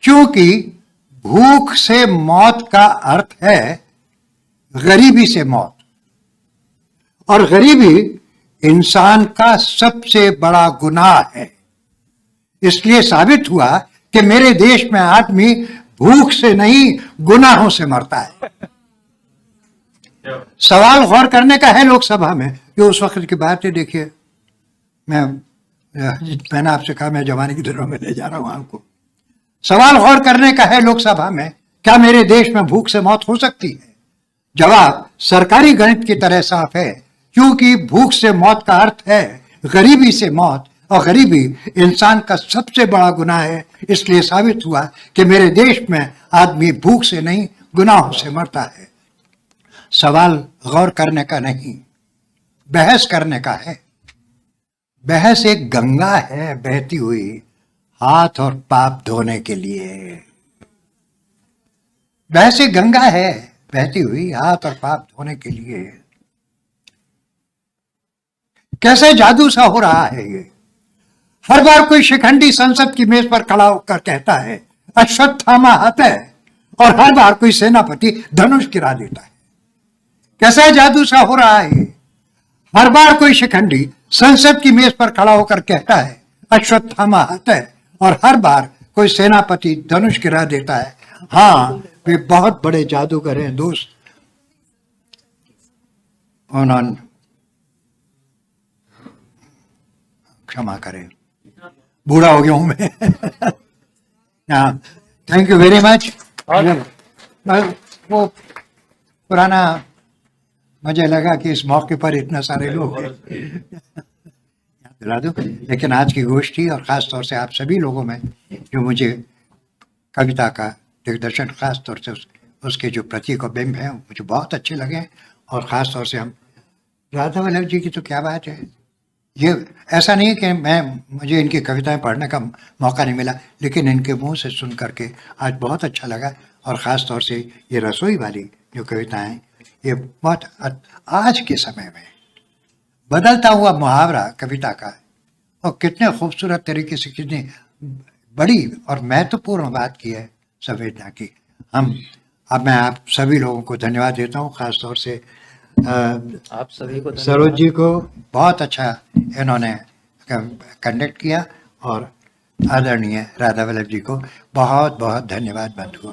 क्योंकि भूख से मौत का अर्थ है गरीबी से मौत, और गरीबी इंसान का सबसे बड़ा गुनाह है। इसलिए साबित हुआ कि मेरे देश में आदमी भूख से नहीं गुनाहों से मरता है। सवाल गौर करने का है लोकसभा में कि उस वक्त की बात है। देखिए, मैंने आपसे कहा मैं जवानी की दिनों में ले जा रहा हूं आपको। सवाल गौर करने का है लोकसभा में, क्या मेरे देश में भूख से मौत हो सकती है? जवाब सरकारी गणित की तरह साफ है, क्योंकि भूख से मौत का अर्थ है गरीबी से मौत, और गरीबी इंसान का सबसे बड़ा गुनाह है। इसलिए साबित हुआ कि मेरे देश में आदमी भूख से नहीं गुनाहों से मरता है। सवाल गौर करने का नहीं, बहस करने का है। बहस एक गंगा है बहती हुई हाथ और पाप धोने के लिए। बहस एक गंगा है बहती हुई हाथ और पाप धोने के लिए। कैसे जादू सा हो रहा है ये। हर बार कोई शिखंडी संसद की मेज पर खड़ा होकर कहता है अश्वत्थामा हाथ है, और हर बार कोई सेनापति धनुष गिरा देता है। कैसा जादू सा हो रहा है। हर बार कोई शिखंडी संसद की मेज पर खड़ा होकर कहता है अश्वत्थामा हाथ है, और हर बार कोई सेनापति धनुष गिरा देता है। हाँ, वे बहुत बड़े जादूगर हैं दोस्त। उन्होंने क्षमा करें, बूढ़ा हो गया हूं मैं। Thank you very much. वो पुराना मुझे लगा कि इस मौके पर इतना सारे लोग हैं, दिला दूं। लेकिन आज की गोष्ठी और ख़ास तौर से आप सभी लोगों में जो मुझे कविता का दिग्दर्शन, ख़ास तौर से उसके जो प्रतीक और बिंब हैं, मुझे बहुत अच्छे लगे। और ख़ास तौर से हम राधा वल्लभ जी की तो क्या बात है। ये ऐसा नहीं कि मुझे इनकी कविताएं पढ़ने का मौका नहीं मिला, लेकिन इनके मुंह से सुन करके आज बहुत अच्छा लगा। और ख़ास तौर से ये रसोई वाली जो कविताएं, ये बहुत आज के समय में बदलता हुआ मुहावरा कविता का, और कितने खूबसूरत तरीके से कितनी बड़ी और महत्वपूर्ण बात की है संवेदना की। अब मैं आप सभी लोगों को धन्यवाद देता हूँ, ख़ास तौर से आप सभी को सरोज जी को। बहुत अच्छा इन्होंने कंडक्ट किया, और आदरणीय राधा वल्लभ जी को बहुत बहुत धन्यवाद बंधुओं।